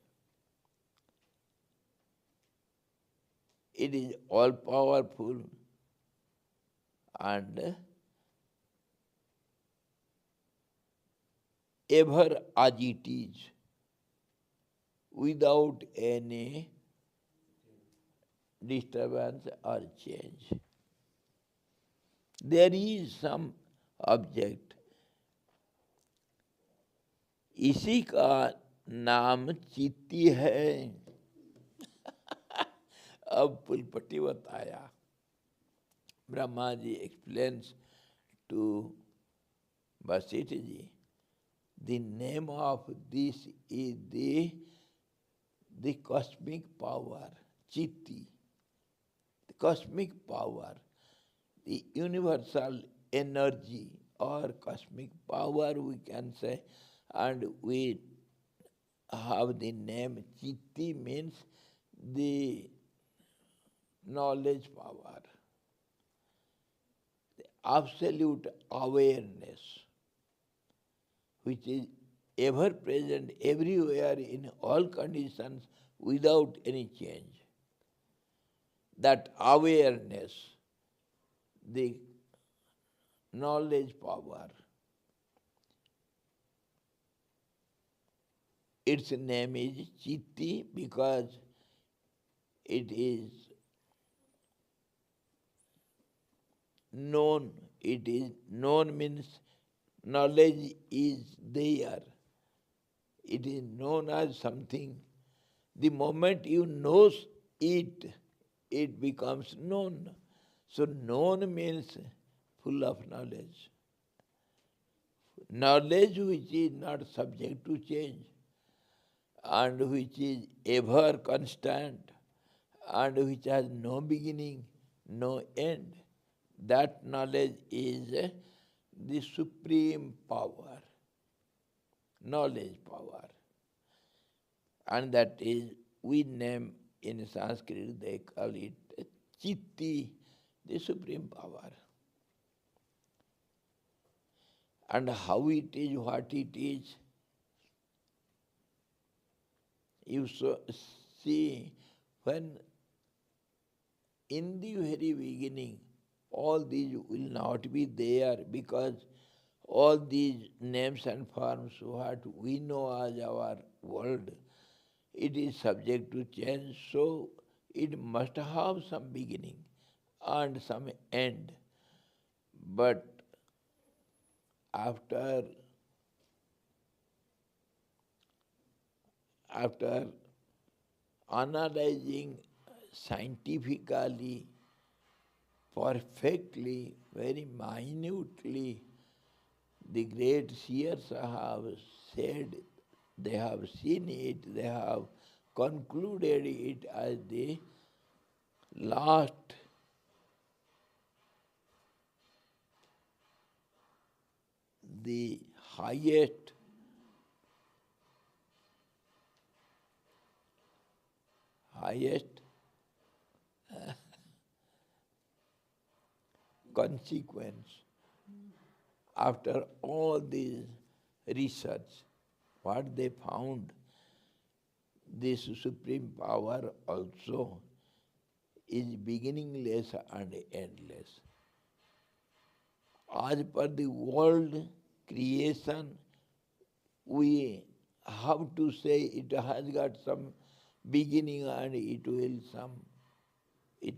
is all powerful and ever as it is, without any disturbance or change. There is some object, इसी का नाम चित्ती है. अब पुलपट्टी बताया. Brahma ji explains to Vasistha ji, the name of this is the cosmic power, Chitti, the cosmic power, the universal energy or cosmic power we can say, and we have the name Chitti, means the knowledge power, the absolute awareness, which is ever present everywhere in all conditions without any change. That awareness, the knowledge power, its name is Chitti because it is known. It is known means knowledge is there. It is known as something. The moment you know it, it becomes known. So known means full of knowledge. Knowledge which is not subject to change and which is ever constant and which has no beginning, no end. That knowledge is the supreme power, knowledge power. And that is, we name in Sanskrit, they call it Chitti, the supreme power. And how it is, what it is, you see, when in the very beginning, all these will not be there, because all these names and forms, what we know as our world, it is subject to change, so it must have some beginning and some end. But after analyzing scientifically, perfectly, very minutely, the great seers have said, they have seen it, they have concluded it as the last the highest consequence after all this research. What they found, this supreme power also is beginningless and endless. As per the world creation, we have to say it has got some beginning and it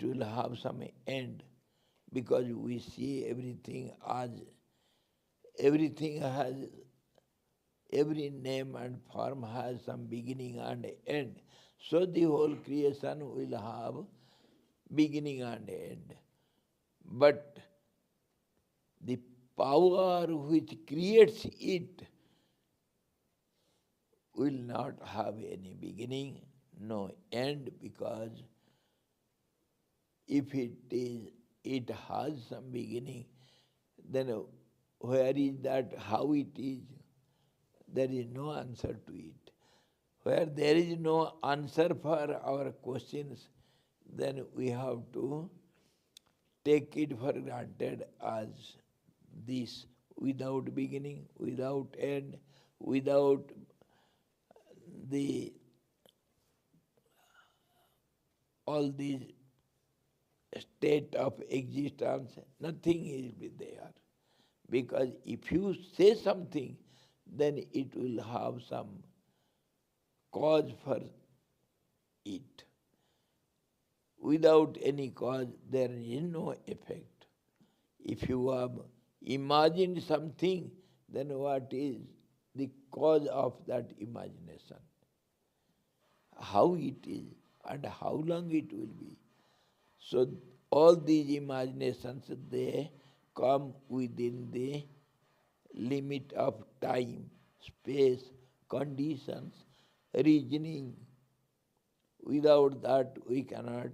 will have some end, because we see everything as everything has, every name and form has some beginning and end. So the whole creation will have beginning and end. But the power which creates it will not have any beginning, no end, because if it has some beginning, then where is that, how it is? There is no answer to it. Where there is no answer for our questions, then we have to take it for granted as this, without beginning, without end, without the all these state of existence, nothing is there. Because if you say something, then it will have some cause for it. Without any cause, there is no effect. If you have imagined something, then what is the cause of that imagination? How it is and how long it will be. So all these imaginations, they come within the limit of time, space, conditions, reasoning. Without that we cannot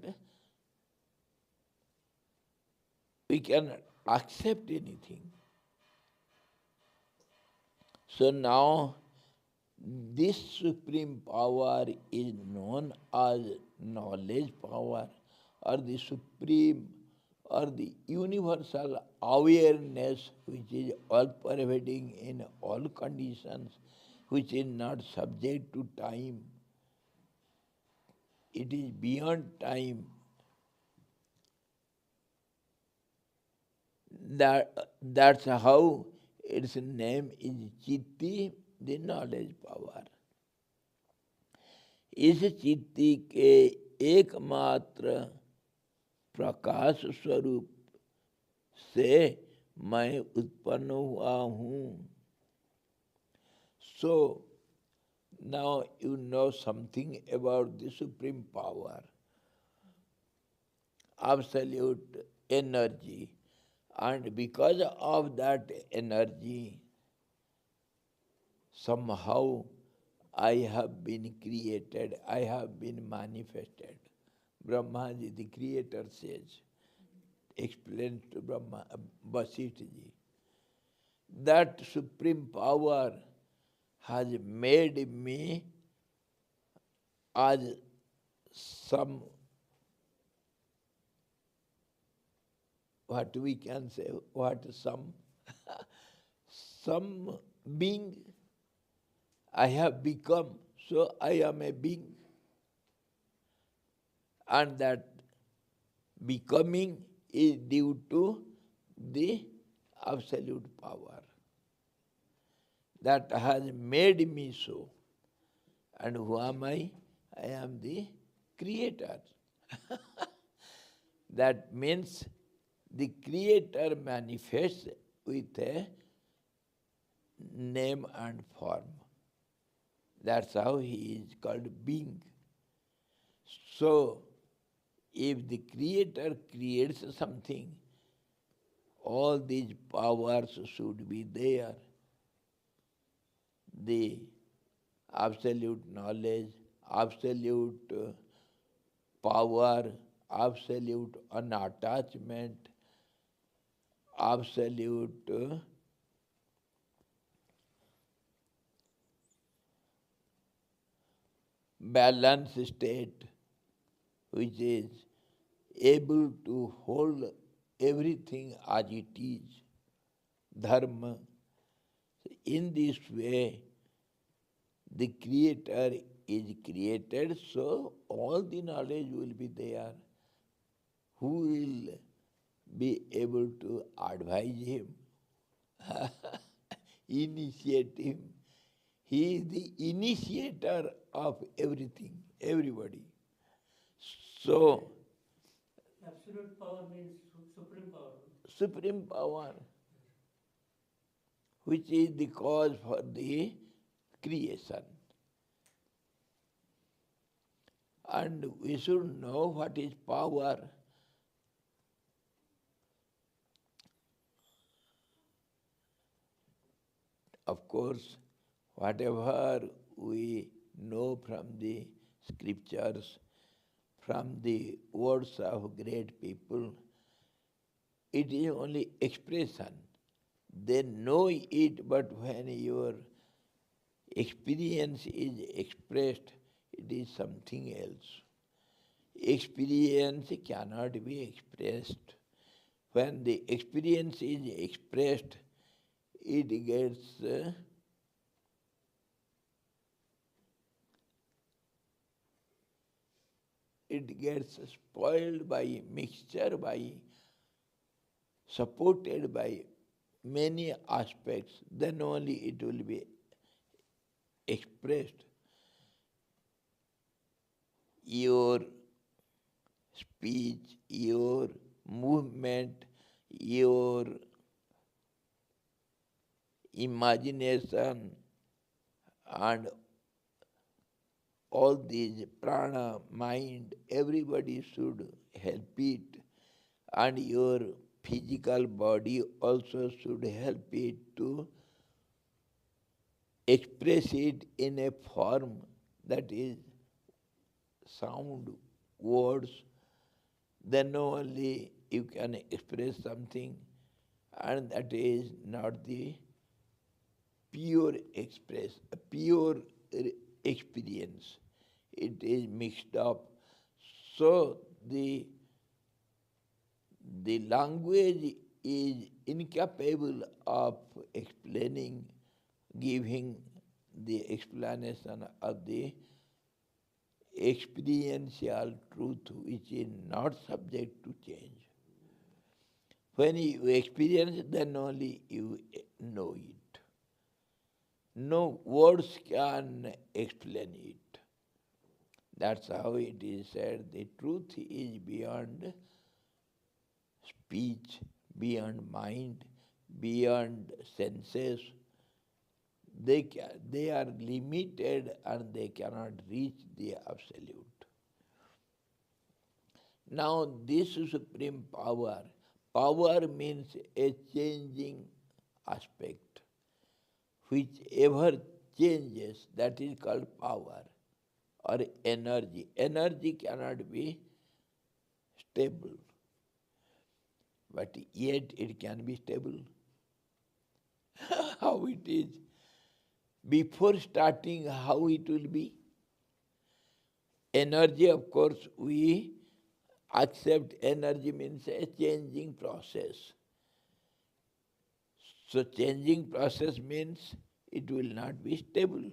accept anything. So now this supreme power is known as knowledge power, or the supreme or the universal awareness, which is all pervading in all conditions, which is not subject to time. It is beyond time. That's how its name is Chitti, the knowledge power. इस चित्ती के एकमात्र प्रकाश स्वरूप से मैं उत्पन्न हुआ हूँ. So now you know something about the supreme power. absolute energy. And because of that energy, somehow I have been created, I have been manifested. Brahmaji, the creator, says, explains to Brahma, Vasistha ji, that supreme power has made me as some, what we can say, some being I have become, so I am a being. And that becoming is due to the absolute power that has made me so. And who am I? I am the creator. That means the creator manifests with a name and form. That's how he is called being. So, if the creator creates something, all these powers should be there. The absolute knowledge, absolute power, absolute unattachment, absolute balanced state, which is able to hold everything as it is, dharma. In this way, the creator is created, so all the knowledge will be there. Who will be able to advise him, initiate him? He is the initiator of everything, everybody. So, absolute power means supreme power. supreme power, which is the cause for the creation. And we should know what is power. Of course, whatever we know from the scriptures, from the words of great people, it is only expression. They know it, but when your experience is expressed, it is something else. Experience cannot be expressed. When the experience is expressed, it gets spoiled by mixture, by supported by many aspects, then only it will be expressed. Your speech, your movement, your imagination, and all these prana, mind, everybody should help it. And your physical body also should help it to express it in a form that is sound, words, then only you can express something, and that is not the pure pure experience. It is mixed up. So the language is incapable of explaining, giving the explanation of the experiential truth which is not subject to change. When you experience, then only you know it. No words can explain it. That's how it is said, the truth is beyond speech, beyond mind, beyond senses. They are limited and they cannot reach the absolute. Now this supreme power, power means a changing aspect. Whichever changes, that is called power or energy. Energy cannot be stable, but yet it can be stable. How it is? Before starting, how it will be? Energy, of course, we accept energy means a changing process. So changing process means it will not be stable.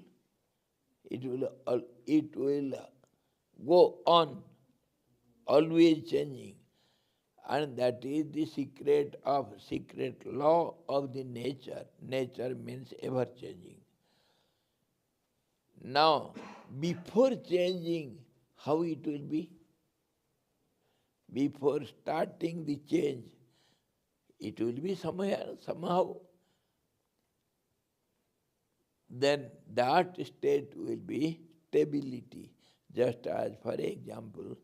It will go on, always changing. And that is the secret law of the nature. Nature means ever changing. Now, before changing, how it will be? Before starting the change, it will be somewhere, somehow. Then that state will be stability. Just as, for example,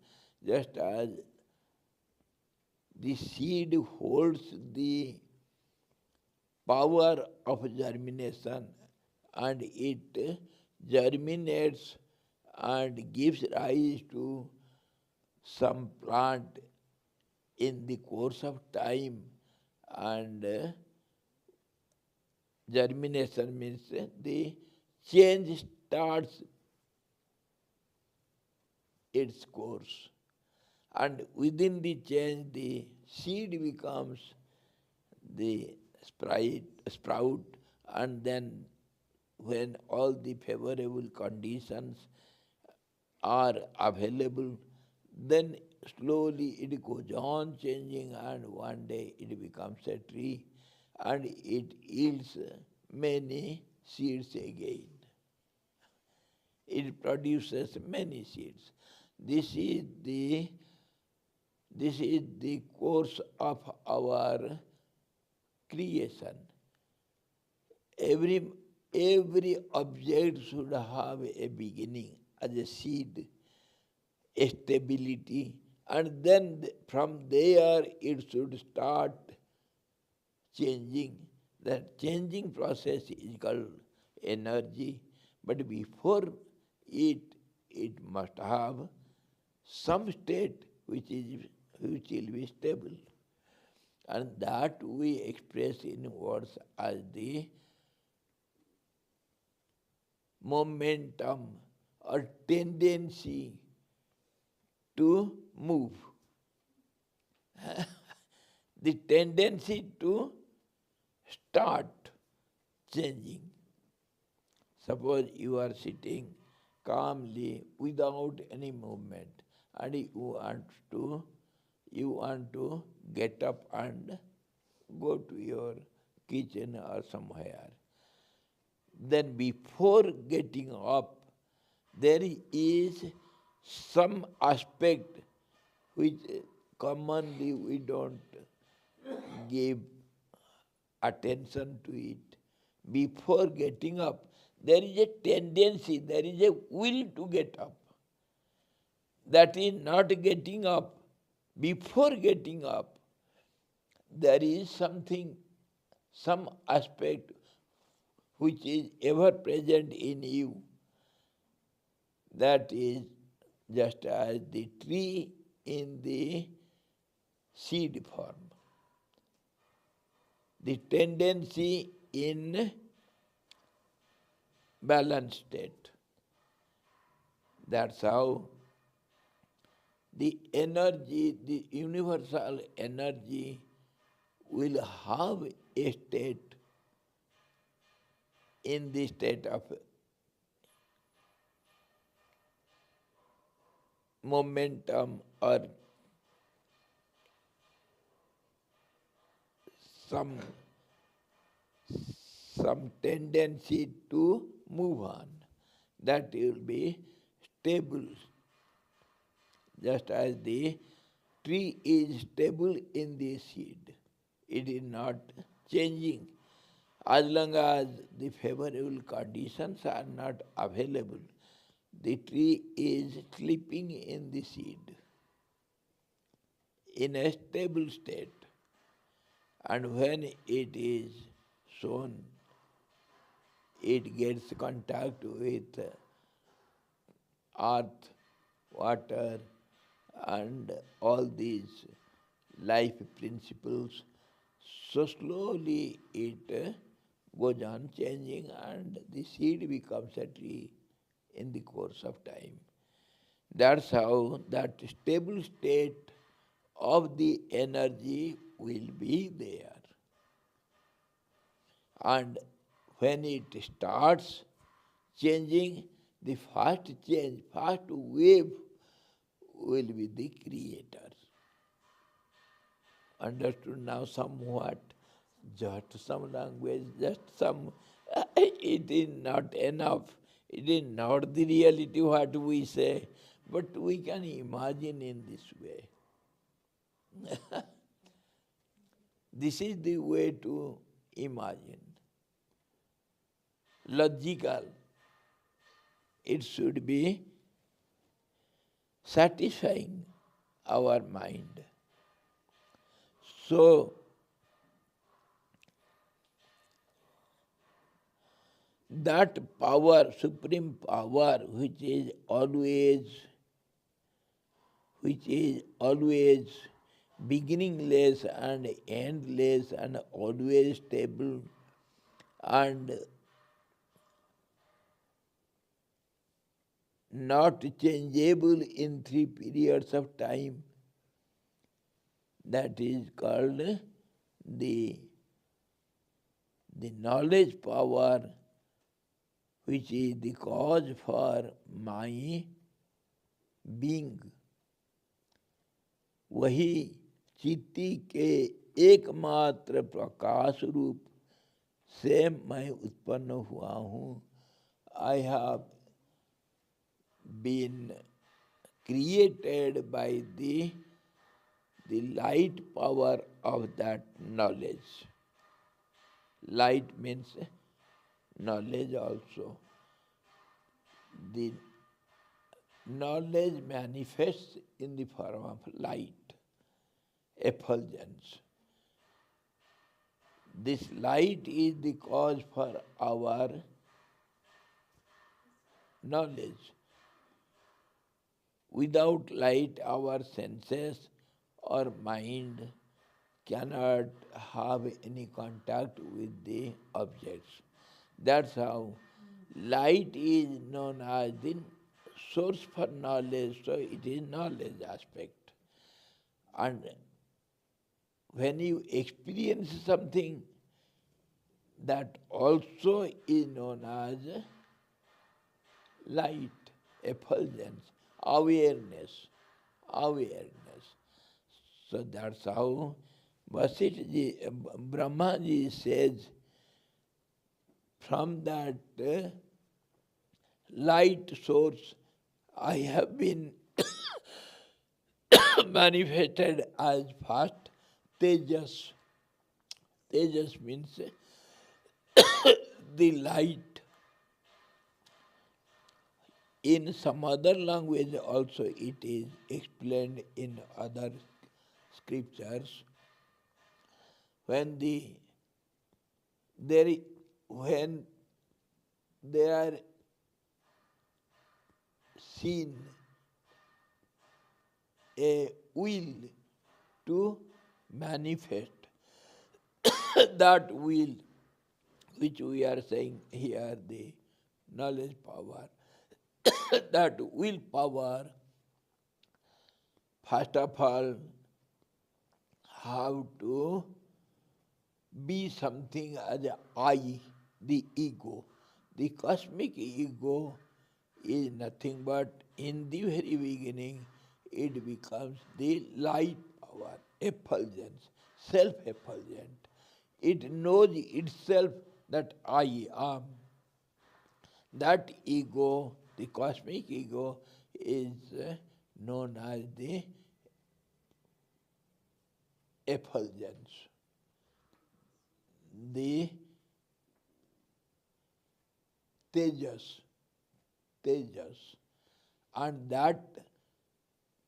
just as the seed holds the power of germination and it germinates and gives rise to some plant in the course of time, and germination means the change starts its course, and within the change the seed becomes the sprout, and then when all the favorable conditions are available, then slowly it goes on changing, and one day it becomes a tree and it yields many seeds again. It produces many seeds. This is the course of our creation. Every object should have a beginning as a seed, a stability, and then from there it should start changing. That changing process is called energy, but before it, it must have some state which will be stable, and that we express in words as the momentum or tendency to move. The tendency to start changing. Suppose you are sitting calmly without any movement, and you want to get up and go to your kitchen or somewhere. Then before getting up, there is some aspect which commonly we don't give attention to it. Before getting up, there is a tendency, there is a will to get up. That is not getting up. Before getting up, there is something, some aspect which is ever present in you. That is just as the tree in the seed form. The tendency in balanced state. That's how the energy, the universal energy will have a state in the state of momentum or some tendency to move on. That will be stable. Just as the tree is stable in the seed, it is not changing. As long as the favorable conditions are not available, the tree is sleeping in the seed. in a stable state. And when it is shown, it gets contact with earth, water, and all these life principles. So slowly it goes on changing and the seed becomes a tree in the course of time. That's how that stable state of the energy will be there. And when it starts changing, the first change, first wave will be the creator. Understood now somewhat? Just some language, just some, it is not enough. It is not the reality what we say, but we can imagine in this way. This is the way to imagine. Logical. It should be satisfying our mind. So, that power, supreme power, which is always beginningless and endless and always stable and not changeable in 3 periods of time, that is called the knowledge power, which is the cause for my being. वही चित्ती के एकमात्र प्रकाश रूप से मैं उत्पन्न हुआ हूँ. I have been created by the light power of that knowledge. Light means knowledge also. The knowledge manifests in the form of light, effulgence. This light is the cause for our knowledge. Without light, our senses or mind cannot have any contact with the objects. That's how light is known as the source for knowledge, so it is knowledge aspect. And when you experience something, that also is known as light, effulgence, awareness. So that's how Vasistha Brahmaji says, from that light source I have been manifested as first Tejas. Tejas means the light. In some other language also it is explained in other scriptures. When there are seen a will to manifest, that will, which we are saying here, the knowledge power, that will power, first of all, have to be something as I, the ego. The cosmic ego is nothing but, in the very beginning, it becomes the light power, effulgence, self-effulgent. It knows itself that I am. That ego, the cosmic ego, is known as the effulgence, the tejas. And that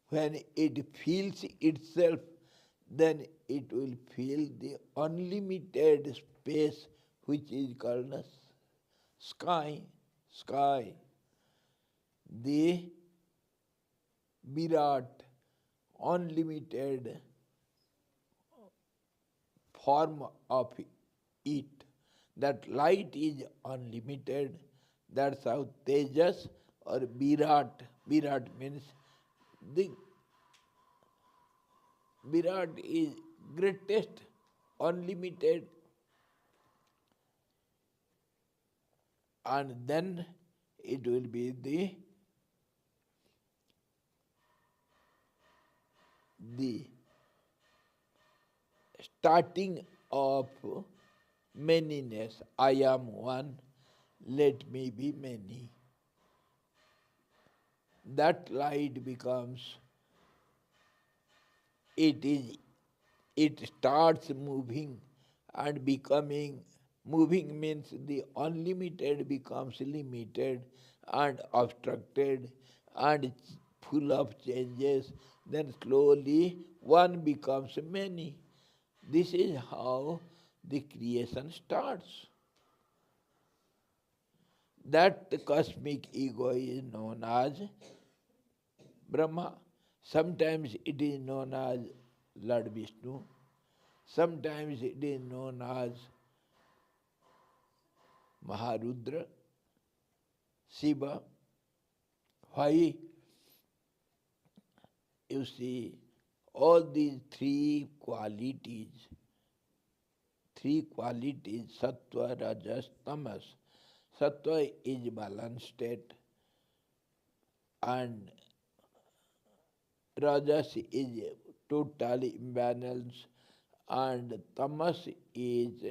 when it feels itself then it will fill the unlimited space which is called as sky. Sky. The Virat, unlimited form of it. That light is unlimited. That's how Tejas or Virat. Virat means the Virat is greatest, unlimited, and then it will be the starting of manyness. I am one, let me be many. That light becomes, it starts moving and becoming, moving means the unlimited becomes limited and obstructed and full of changes. Then slowly one becomes many. This is how the creation starts. That cosmic ego is known as Brahma. Sometimes it is known as Lord Vishnu. Sometimes it is known as Maharudra, Shiva. Why? You see, all these three qualities, sattva, rajas, tamas. Sattva is balanced state and rajas is totally imbalanced and tamas is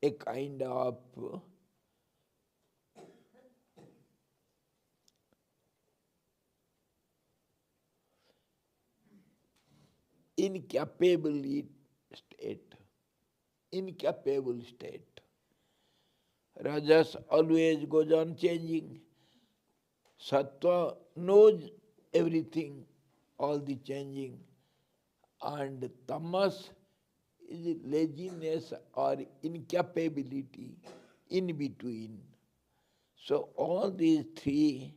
a kind of incapable state. Incapable state. Rajas always goes on changing. Sattva knows everything, all the changing. And tamas is laziness or incapability in between. So all these three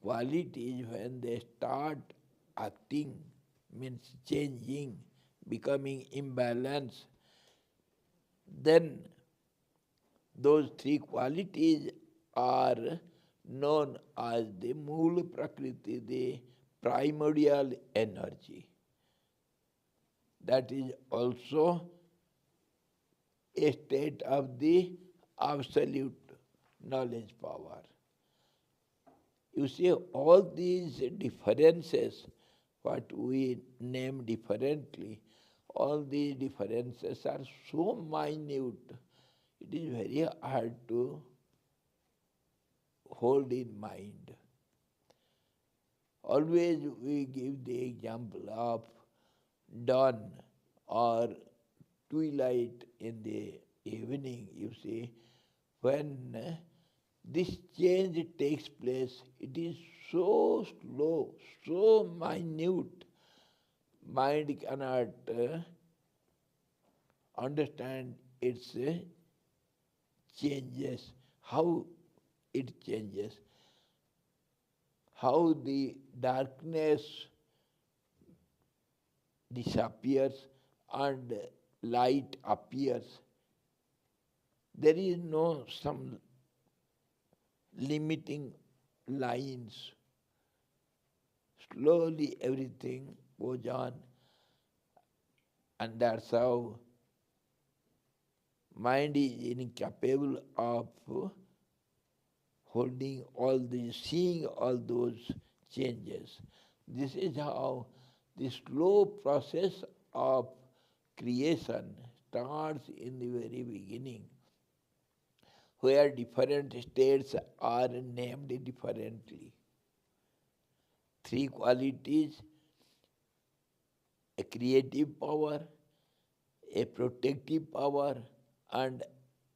qualities, when they start acting, means changing, becoming imbalanced, then those three qualities are known as the Mool Prakriti, the primordial energy. That is also a state of the absolute knowledge power. You see, all these differences, what we name differently, all these differences are so minute, it is very hard to hold in mind. Always we give the example of dawn or twilight in the evening, you see, when this change takes place, it is so slow, so minute, mind cannot understand its changes, how it changes, how the darkness disappears and light appears. There is no some limiting lines. Slowly everything goes on, and that's how mind is incapable of holding all these, seeing all those changes. This is how the slow process of creation starts in the very beginning, where different states are named differently. Three qualities: a creative power, a protective power, and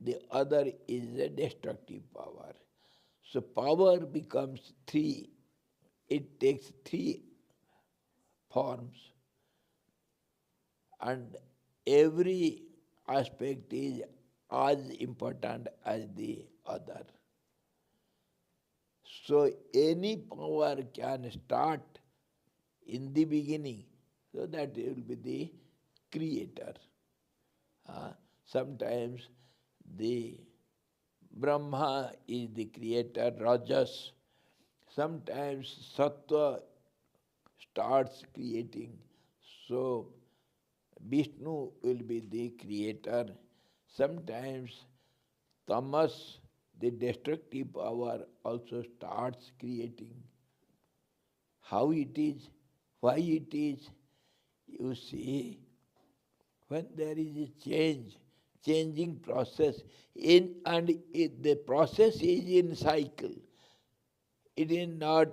the other is a destructive power. So power becomes three. It takes three forms, and every aspect is as important as the other. So any power can start in the beginning, so that it will be the creator. Sometimes the Brahma is the creator, Rajas. Sometimes Sattva starts creating. So Vishnu will be the creator. Sometimes Tamas, the destructive power, also starts creating. How it is, why it is, you see, when there is a changing process, the process is in cycle. It is not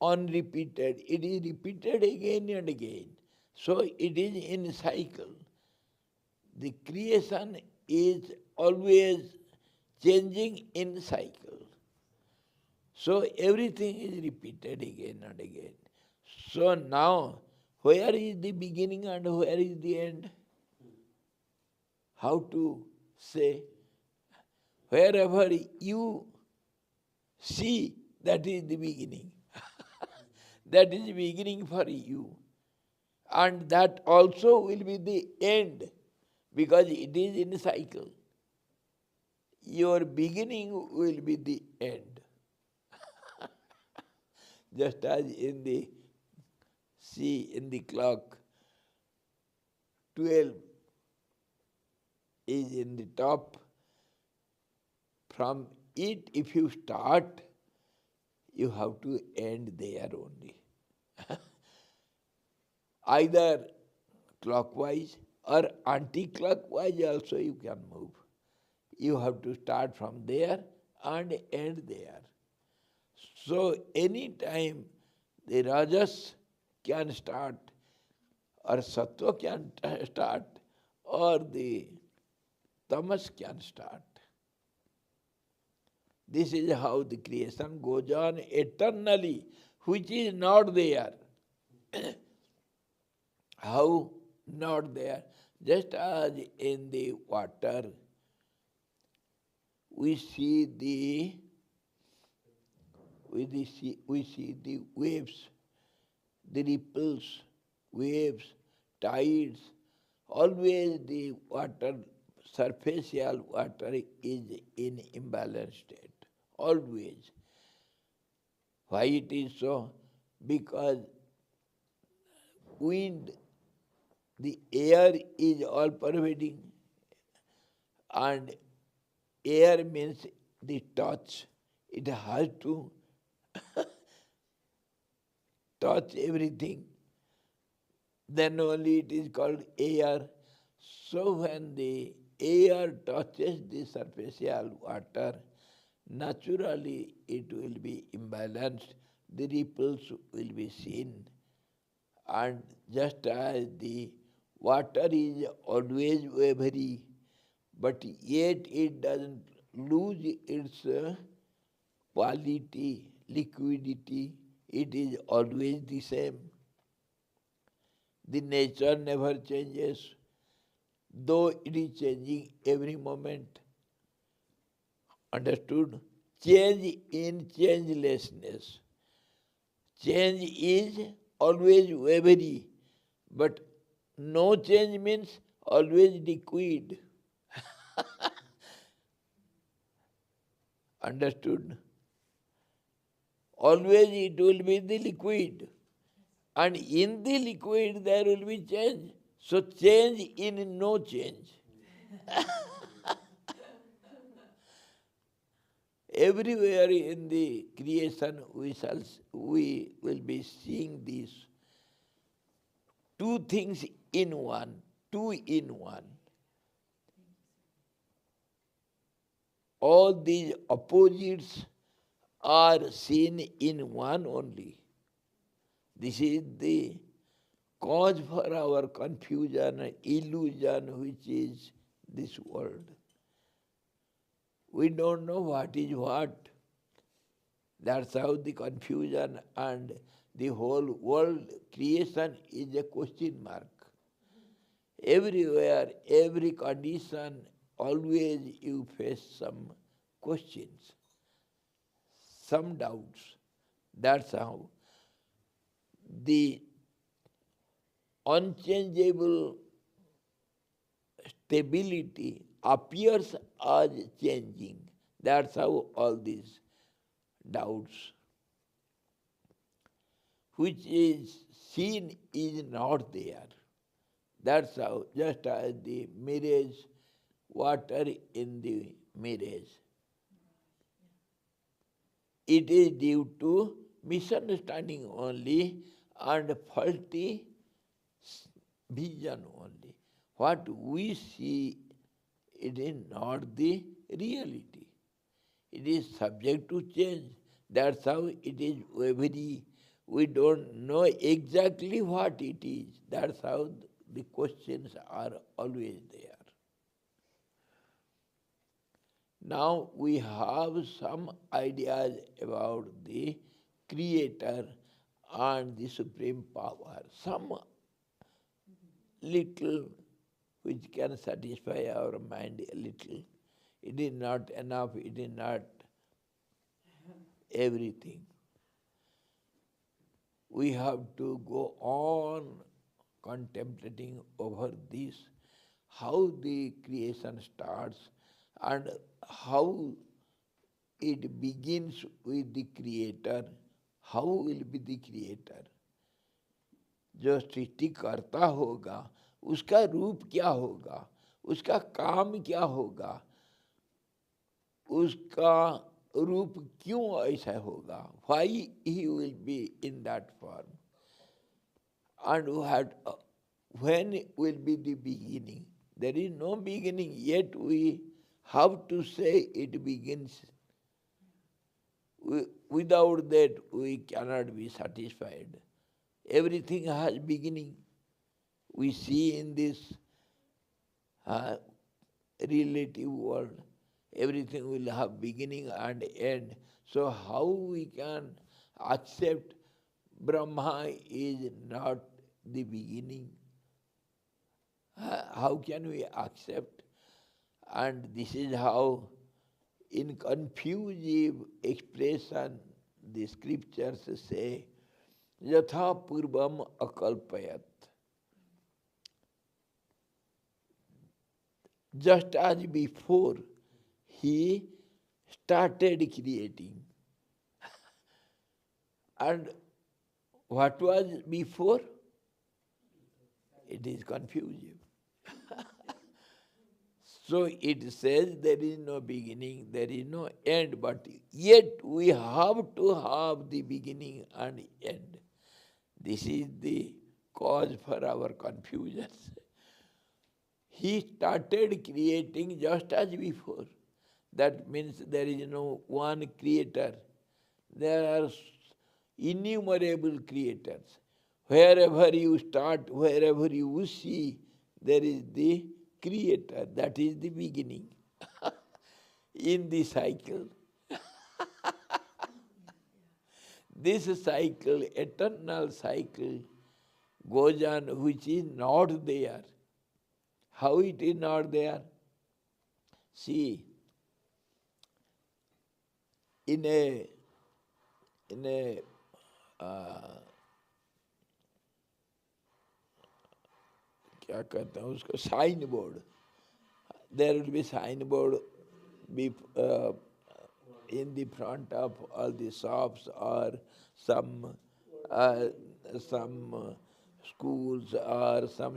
unrepeated. It is repeated again and again. So it is in cycle. The creation is always changing in cycle. So everything is repeated again and again. So now, where is the beginning and where is the end? How to say? Wherever you see, that is the beginning. That is the beginning for you. And that also will be the end, because it is in a cycle. Your beginning will be the end. Just as in the in the clock, 12 is in the top. From it, if you start, you have to end there only. Either clockwise or anti-clockwise also you can move. You have to start from there and end there. So any time the Rajas can start, or Sattva can start, or the Tamas can start. This is how the creation goes on eternally, which is not there. How not there? Just as in the water, we see the waves, the ripples, waves, tides. Always the water, surfacial water is in imbalanced state. Always. Why it is so? Because wind, the air is all pervading, and air means the touch. It has to touch everything. Then only it is called air. So when the air touches the superficial water, naturally it will be imbalanced. The ripples will be seen. And just as the water is always wavery, but yet it doesn't lose its quality, liquidity, it is always the same. The nature never changes, though it is changing every moment. Understood? Change in changelessness. Change is always wavery, but no change means always liquid. Understood? Always it will be the liquid. And in the liquid there will be change. So change in no change. Everywhere in the creation we will be seeing these two things in one, two in one. All these opposites are seen in one only. This is the cause for our confusion and illusion, which is this world. We don't know what is what. That's how the confusion and the whole world creation is a question mark. Everywhere, every condition, always you face some questions, some doubts. That's how the unchangeable stability appears as changing. That's how all these doubts, which is seen, is not there. That's how, just as the mirage, water in the mirage. It is due to misunderstanding only and faulty vision only. What we see, it is not the reality. It is subject to change. That's how it is we don't know exactly what it is. That's how the questions are always there. Now we have some ideas about the Creator and the Supreme Power. Some little which can satisfy our mind a little. It is not enough, it is not everything. We have to go on contemplating over this, how the creation starts and how it begins with the Creator, how will be the Creator. जो सृष्टि करता होगा उसका रूप क्या होगा, उसका काम क्या होगा, उसका रूप क्यों ऐसा होगा, why he will be in that form, and when will be the beginning. There is no beginning, yet we have to say it begins. Without that we cannot be satisfied. Everything has beginning. We see in this relative world, everything will have beginning and end. So how we can accept Brahma is not the beginning? How can we accept? And this is how, in confusive expression, the scriptures say, Yatha purvam akalpayat. Just as before, he started creating. And what was before? It is confusive. So it says there is no beginning, there is no end, but yet we have to have the beginning and end. This is the cause for our confusion. He started creating just as before. That means there is no one creator. There are innumerable creators. Wherever you start, wherever you see, there is the creator. That is the beginning in the cycle. This cycle, eternal cycle, goes on, which is not there. How it is not there? See, in a क्या कहते हैं उसको, sign board. There will be sign board in the front of all the shops or some schools or some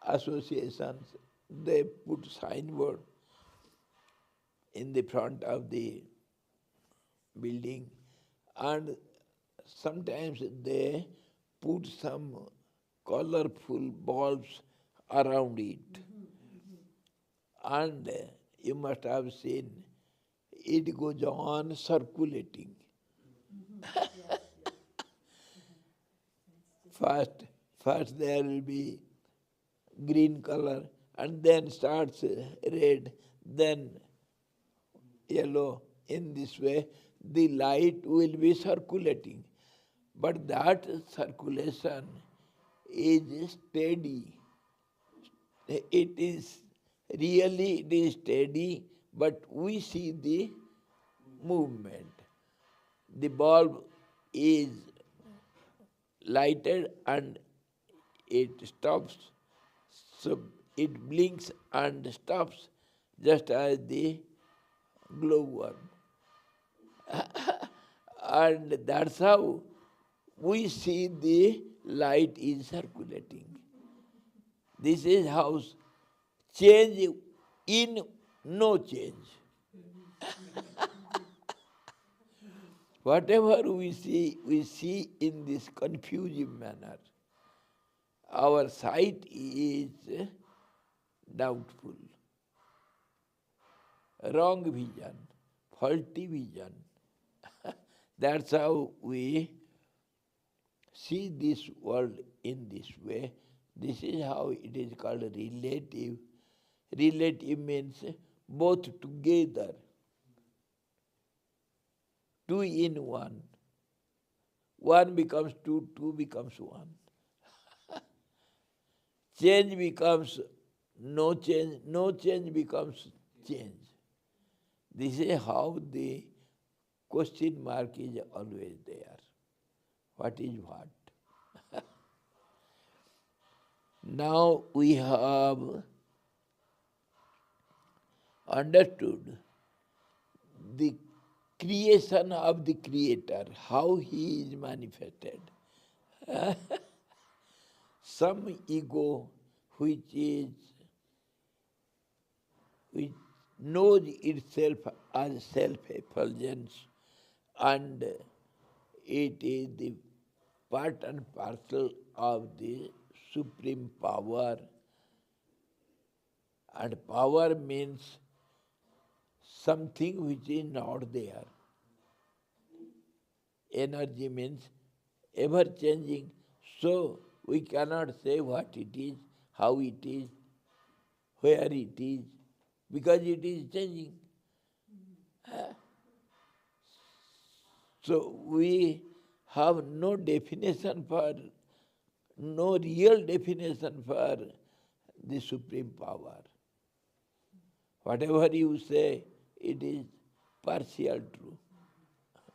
associations. They put signboard in the front of the building, and sometimes they put some colorful bulbs around it. And you must have seen it goes on circulating. First there will be green color, and then starts red, then yellow. In this way, the light will be circulating. But that circulation is steady. It is really it is steady, but we see the movement. The bulb is lighted and it stops, so it blinks and stops, just as the glowworm. And that's how we see the light is circulating. This is how change in no change. Whatever we see in this confusing manner. Our sight is doubtful, wrong vision, faulty vision. That's how we see this world in this way. This is how it is called relative. Relative means both together, two in one. One becomes two, two becomes one. Change becomes no change, no change becomes change. This is how the question mark is always there. What is what? Now we have understood the creation of the Creator, how He is manifested. Some ego which knows itself as self-effulgence, and it is the part and parcel of the supreme power. And power means something which is not there. Energy means ever changing, so we cannot say what it is, how it is, where it is, because it is changing. So we have no definition for, no real definition for the supreme power. Whatever you say, it is partial true.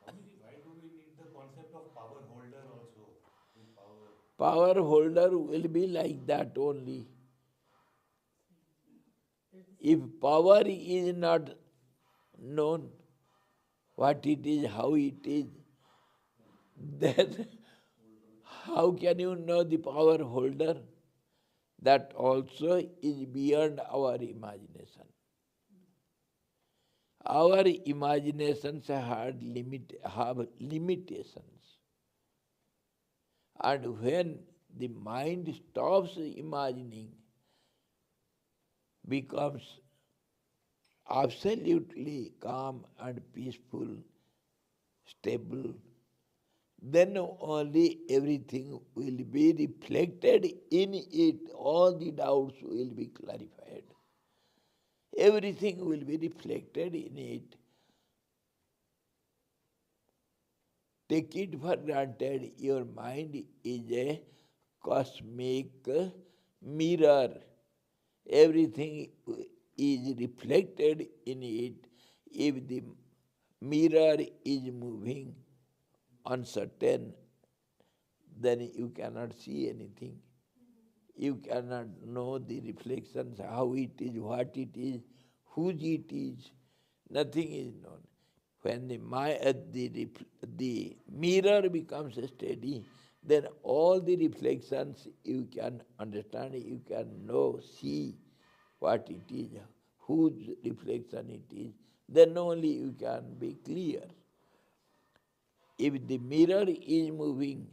Why do we need the concept of power holder also in power? Power holder will be like that only. If power is not known, what it is, how it is, then how can you know the power holder? That also is beyond our imagination. Our imaginations have limitations. And when the mind stops imagining, becomes absolutely calm and peaceful, stable, then only everything will be reflected in it. All the doubts will be clarified. Everything will be reflected in it. Take it for granted, your mind is a cosmic mirror. Everything is reflected in it. If the mirror is moving uncertain, then you cannot see anything. You cannot know the reflections, how it is, what it is, whose it is. Nothing is known. When the mirror becomes steady, then all the reflections you can understand, you can know, see what it is, whose reflection it is. Then only you can be clear. If the mirror is moving,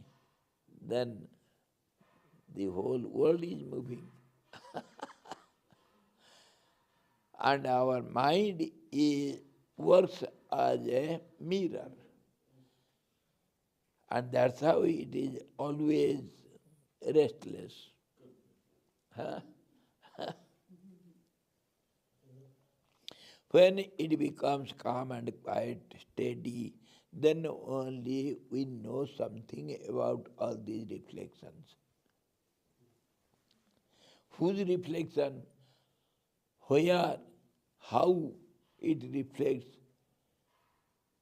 then the whole world is moving. And our mind works as a mirror. And that's how it is always restless. Huh? When it becomes calm and quiet, steady, then only we know something about all these reflections. Whose reflection, where, how it reflects,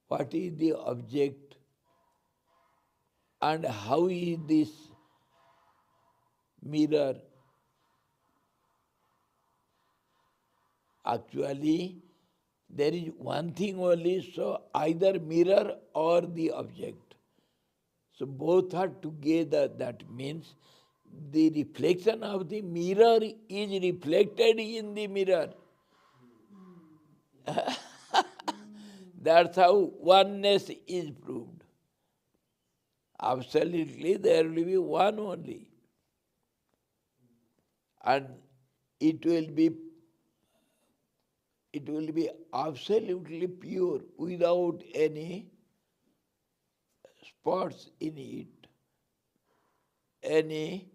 what is the object, and how is this mirror actually there is one thing only, so either mirror or the object. So both are together, that means the reflection of the mirror is reflected in the mirror. That's how oneness is proved. Absolutely, there will be one only. And it will be absolutely pure without any spots in it, any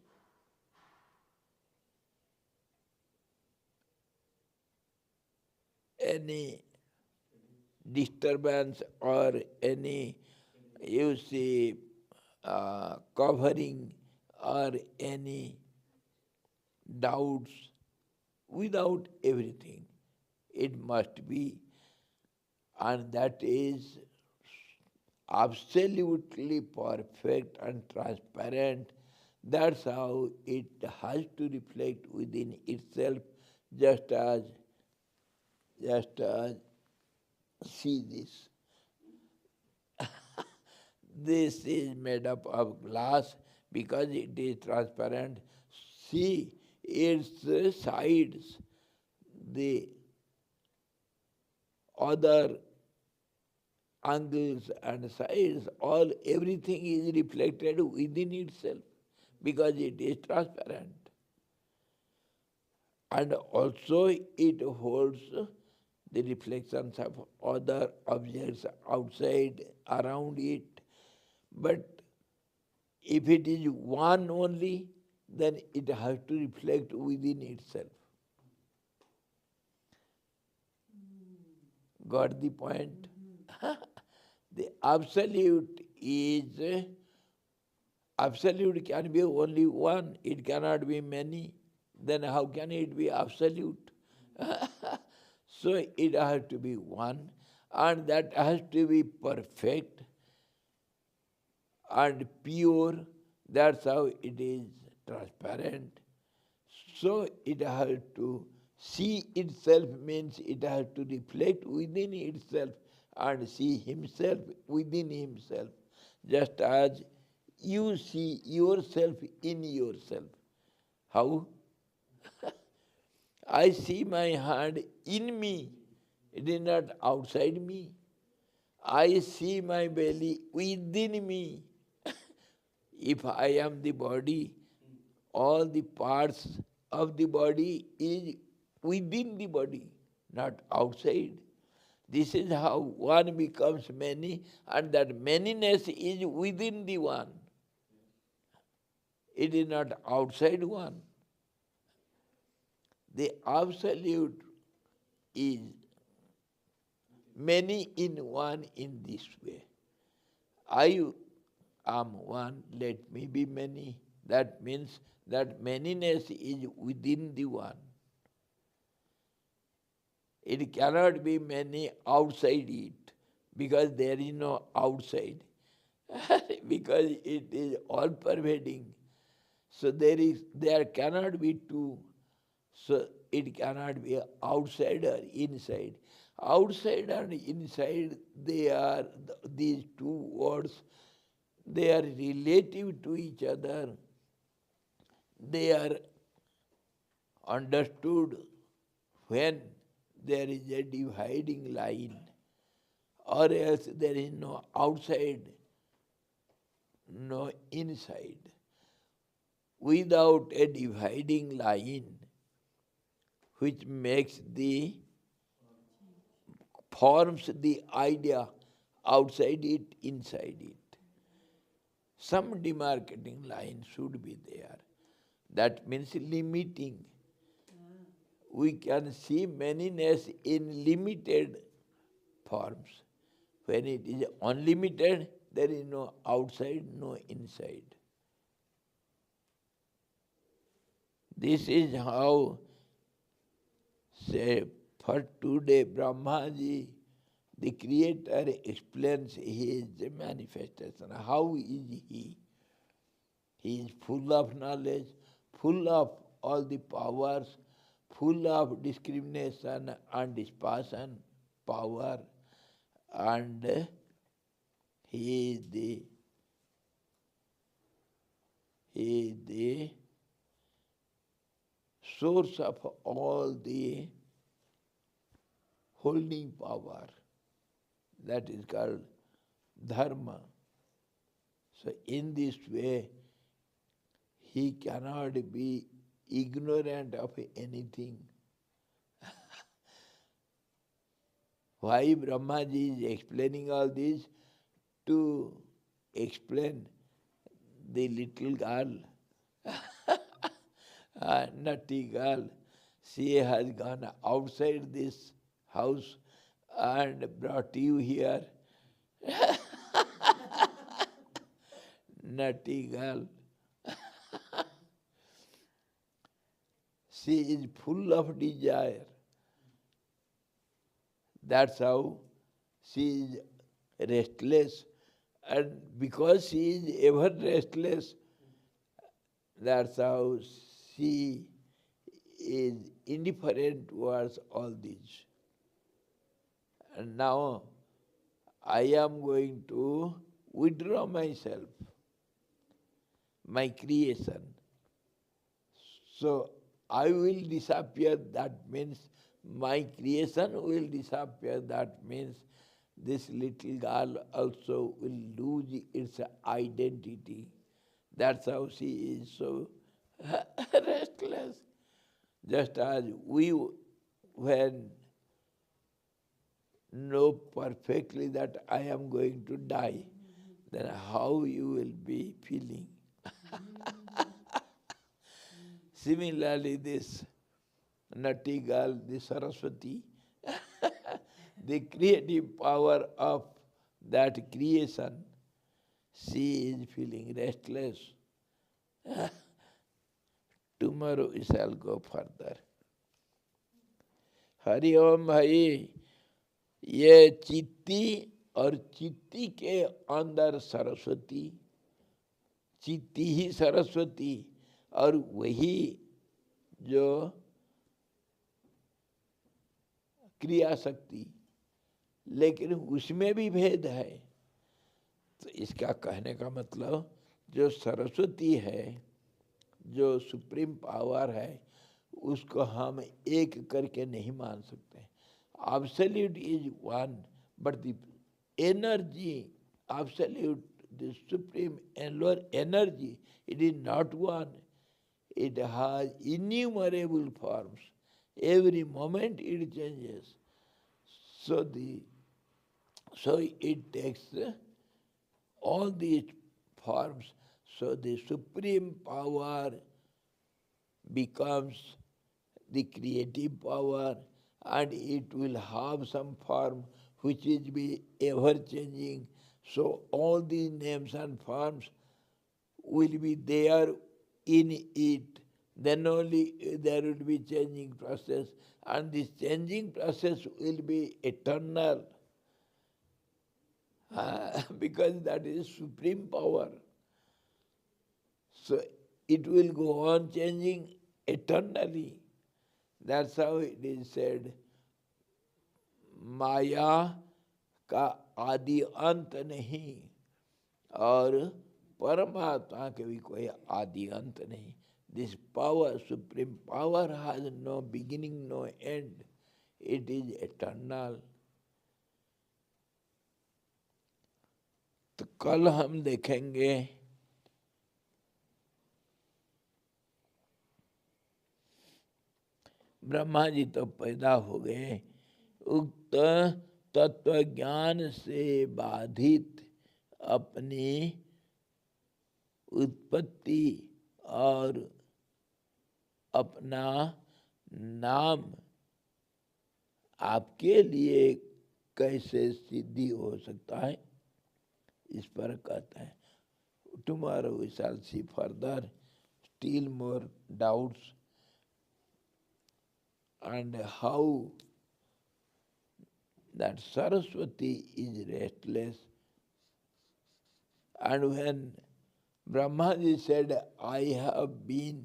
disturbance or any, you see, covering or any doubts, without everything. It must be, and that is absolutely perfect and transparent. That's how it has to reflect within itself, just as see this. This is made up of glass because it is transparent. See its sides, the other angles and sides, all everything is reflected within itself because it is transparent. And also it holds the reflections of other objects outside, around it. But if it is one only, then it has to reflect within itself. Got the point? The absolute is, absolute can be only one, it cannot be many. Then how can it be absolute? So it has to be one, and that has to be perfect and pure. That's how it is transparent. So it has to see itself, means it has to reflect within itself and see himself within himself, just as you see yourself in yourself. How? I see my hand in me, it is not outside me. I see my belly within me. If I am the body, all the parts of the body is within the body, not outside. This is how one becomes many, and that manyness is within the one. It is not outside one. The absolute is many in one in this way. I am one, let me be many. That means that manyness is within the one. It cannot be many outside it, because there is no outside, because it is all pervading. So there cannot be two. So it cannot be outside or inside. Outside and inside, they are these two words. They are relative to each other. They are understood when there is a dividing line, or else there is no outside, no inside. Without a dividing line, which forms the idea outside it, inside it. Some demarcating line should be there. That means limiting. we can see manyness in limited forms. When it is unlimited, there is no outside, no inside. This is how, say, for today, Brahmaji, the Creator, explains his manifestation. How is he? He is full of knowledge, full of all the powers, full of discrimination and dispassion, power, and he is the source of all the holding power. That is called dharma. So in this way, he cannot be ignorant of anything. Why Brahmaji is explaining all this? To explain the little girl, nutty girl. She has gone outside this house and brought you here. Nutty girl. She is full of desire. That's how she is restless. And because she is ever restless, that's how she is indifferent towards all these. And now I am going to withdraw myself, my creation. So I will disappear, that means my creation will disappear, that means this little girl also will lose its identity. That's how she is so restless. Just as we, when know perfectly that I am going to die, then how you will be feeling? Similarly, this nutty girl, the Saraswati, the creative power of that creation, she is feeling restless. Tomorrow we shall go further. Hari Om Bhai, ये चित्ती और चित्ती के अंदर सरस्वती, चित्ती ही सरस्वती, और वही जो क्रिया शक्ति, लेकिन उसमें भी भेद है. तो इसका कहने का मतलब जो सरस्वती है, जो सुप्रीम पावर है, उसको हम एक करके नहीं मान सकते. Absolute is one, but the energy, absolute, the supreme Lord energy, it is not one. It has innumerable forms. Every moment it changes. So it takes all these forms. So the supreme power becomes the creative power, and it will have some form which is be ever changing. So all these names and forms will be there in it. Then only there will be changing process, and this changing process will be eternal. Because that is supreme power. So it will go on changing eternally. That's how it is said, माया का आदि अंत नहीं और परमात्मा के भी कोई आदि अंत नहीं. This power, supreme power, has no beginning, no end. It is eternal. तो कल हम देखेंगे ब्रह्मा जी तो पैदा हो गए, उक्त तत्व ज्ञान से बाधित अपनी उत्पत्ति और अपना नाम आपके लिए कैसे सिद्धि हो सकता है, इस पर कहता है. Tomorrow we shall see further, still more doubts, and how that Saraswati is restless. And when Brahmaji said, I have been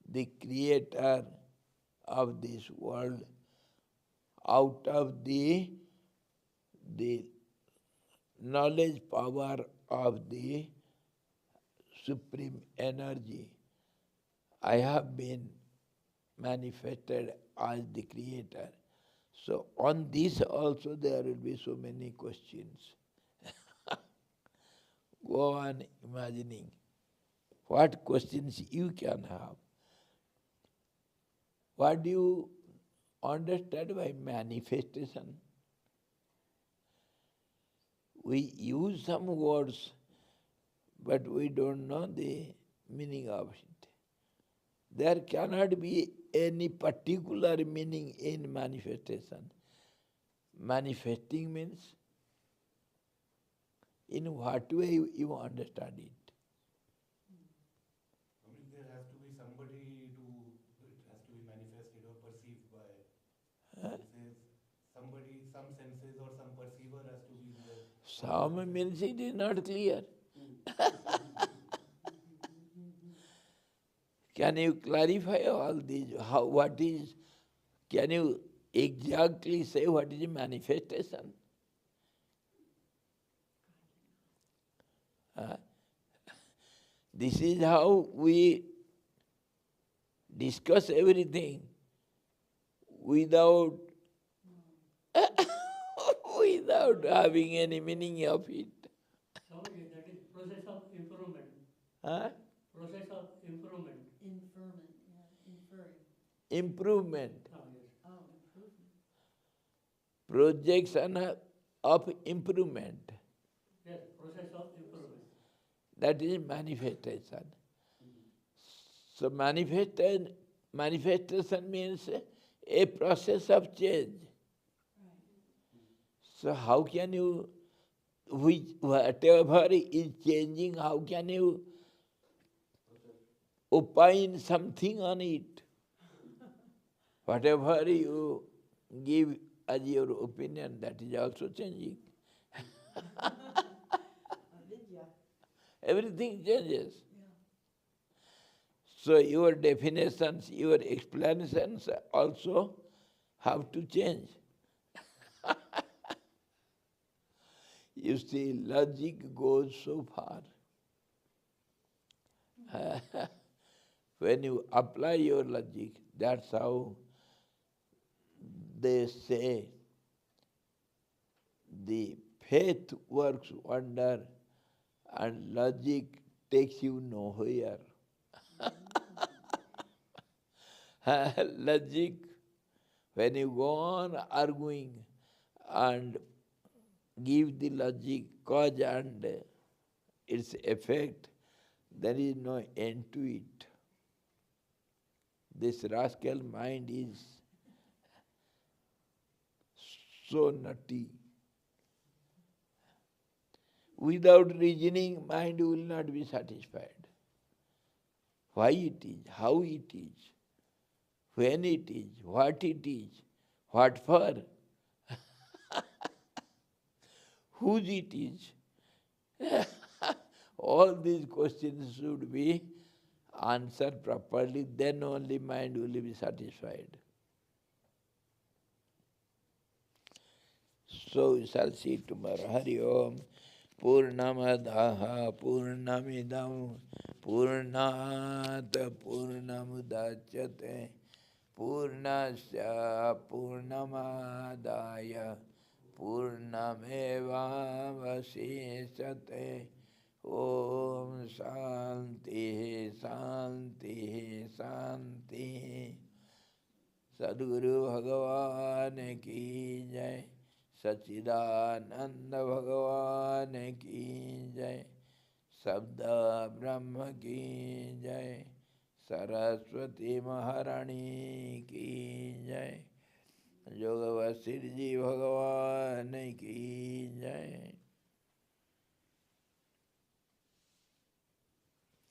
the creator of this world out of the knowledge power of the supreme energy, I have been manifested as the creator. So on this also there will be so many questions. Go on imagining what questions you can have. What do you understand by manifestation? We use some words, but we don't know the meaning of it. There cannot be any particular meaning in manifestation. Manifesting means in what way you understand it. I mean, there has to be somebody to, it has to be manifested or perceived by senses. Somebody, some senses or some perceiver has to be there. Some means it is not clear. Can you clarify all these? How, what is, can you exactly say what is manifestation? This is how we discuss everything without without having any meaning of it. Swamiji, that is process of improvement. Huh? Process of improvement. Inferment, yeah, inferring. Improvement. Ah, yes. Oh, improvement. Projection of improvement. Yes, process of improvement. That is manifestation. So manifestation means a process of change. So how can you, whatever is changing, how can you opine something on it? Whatever you give as your opinion, that is also changing. Avidya. Everything changes. Yeah. So your definitions, your explanations also have to change. You see, logic goes so far. When you apply your logic, that's how they say the faith works wonder and logic takes you nowhere. Logic, when you go on arguing and give the logic cause and its effect, there is no end to it. This rascal mind is so nutty. Without reasoning, mind will not be satisfied. Why it is, how it is, when it is, what for, whose it is. All these questions should be answered properly, then only mind will be satisfied. So we shall see tomorrow. Hari Om. Purnamadaha Purnamidam Purnat Purnamudachyate Purnasya Purnamadaya Purnameva Vasisthate. Om Shanti Shanti Shanti. Sadguru Bhagavan ki jai. सच्चिदानंद भगवान की जय. शब्द ब्रह्म की जय. सरस्वती महारानी की जय। जोग वशिष्ठ जी भगवान की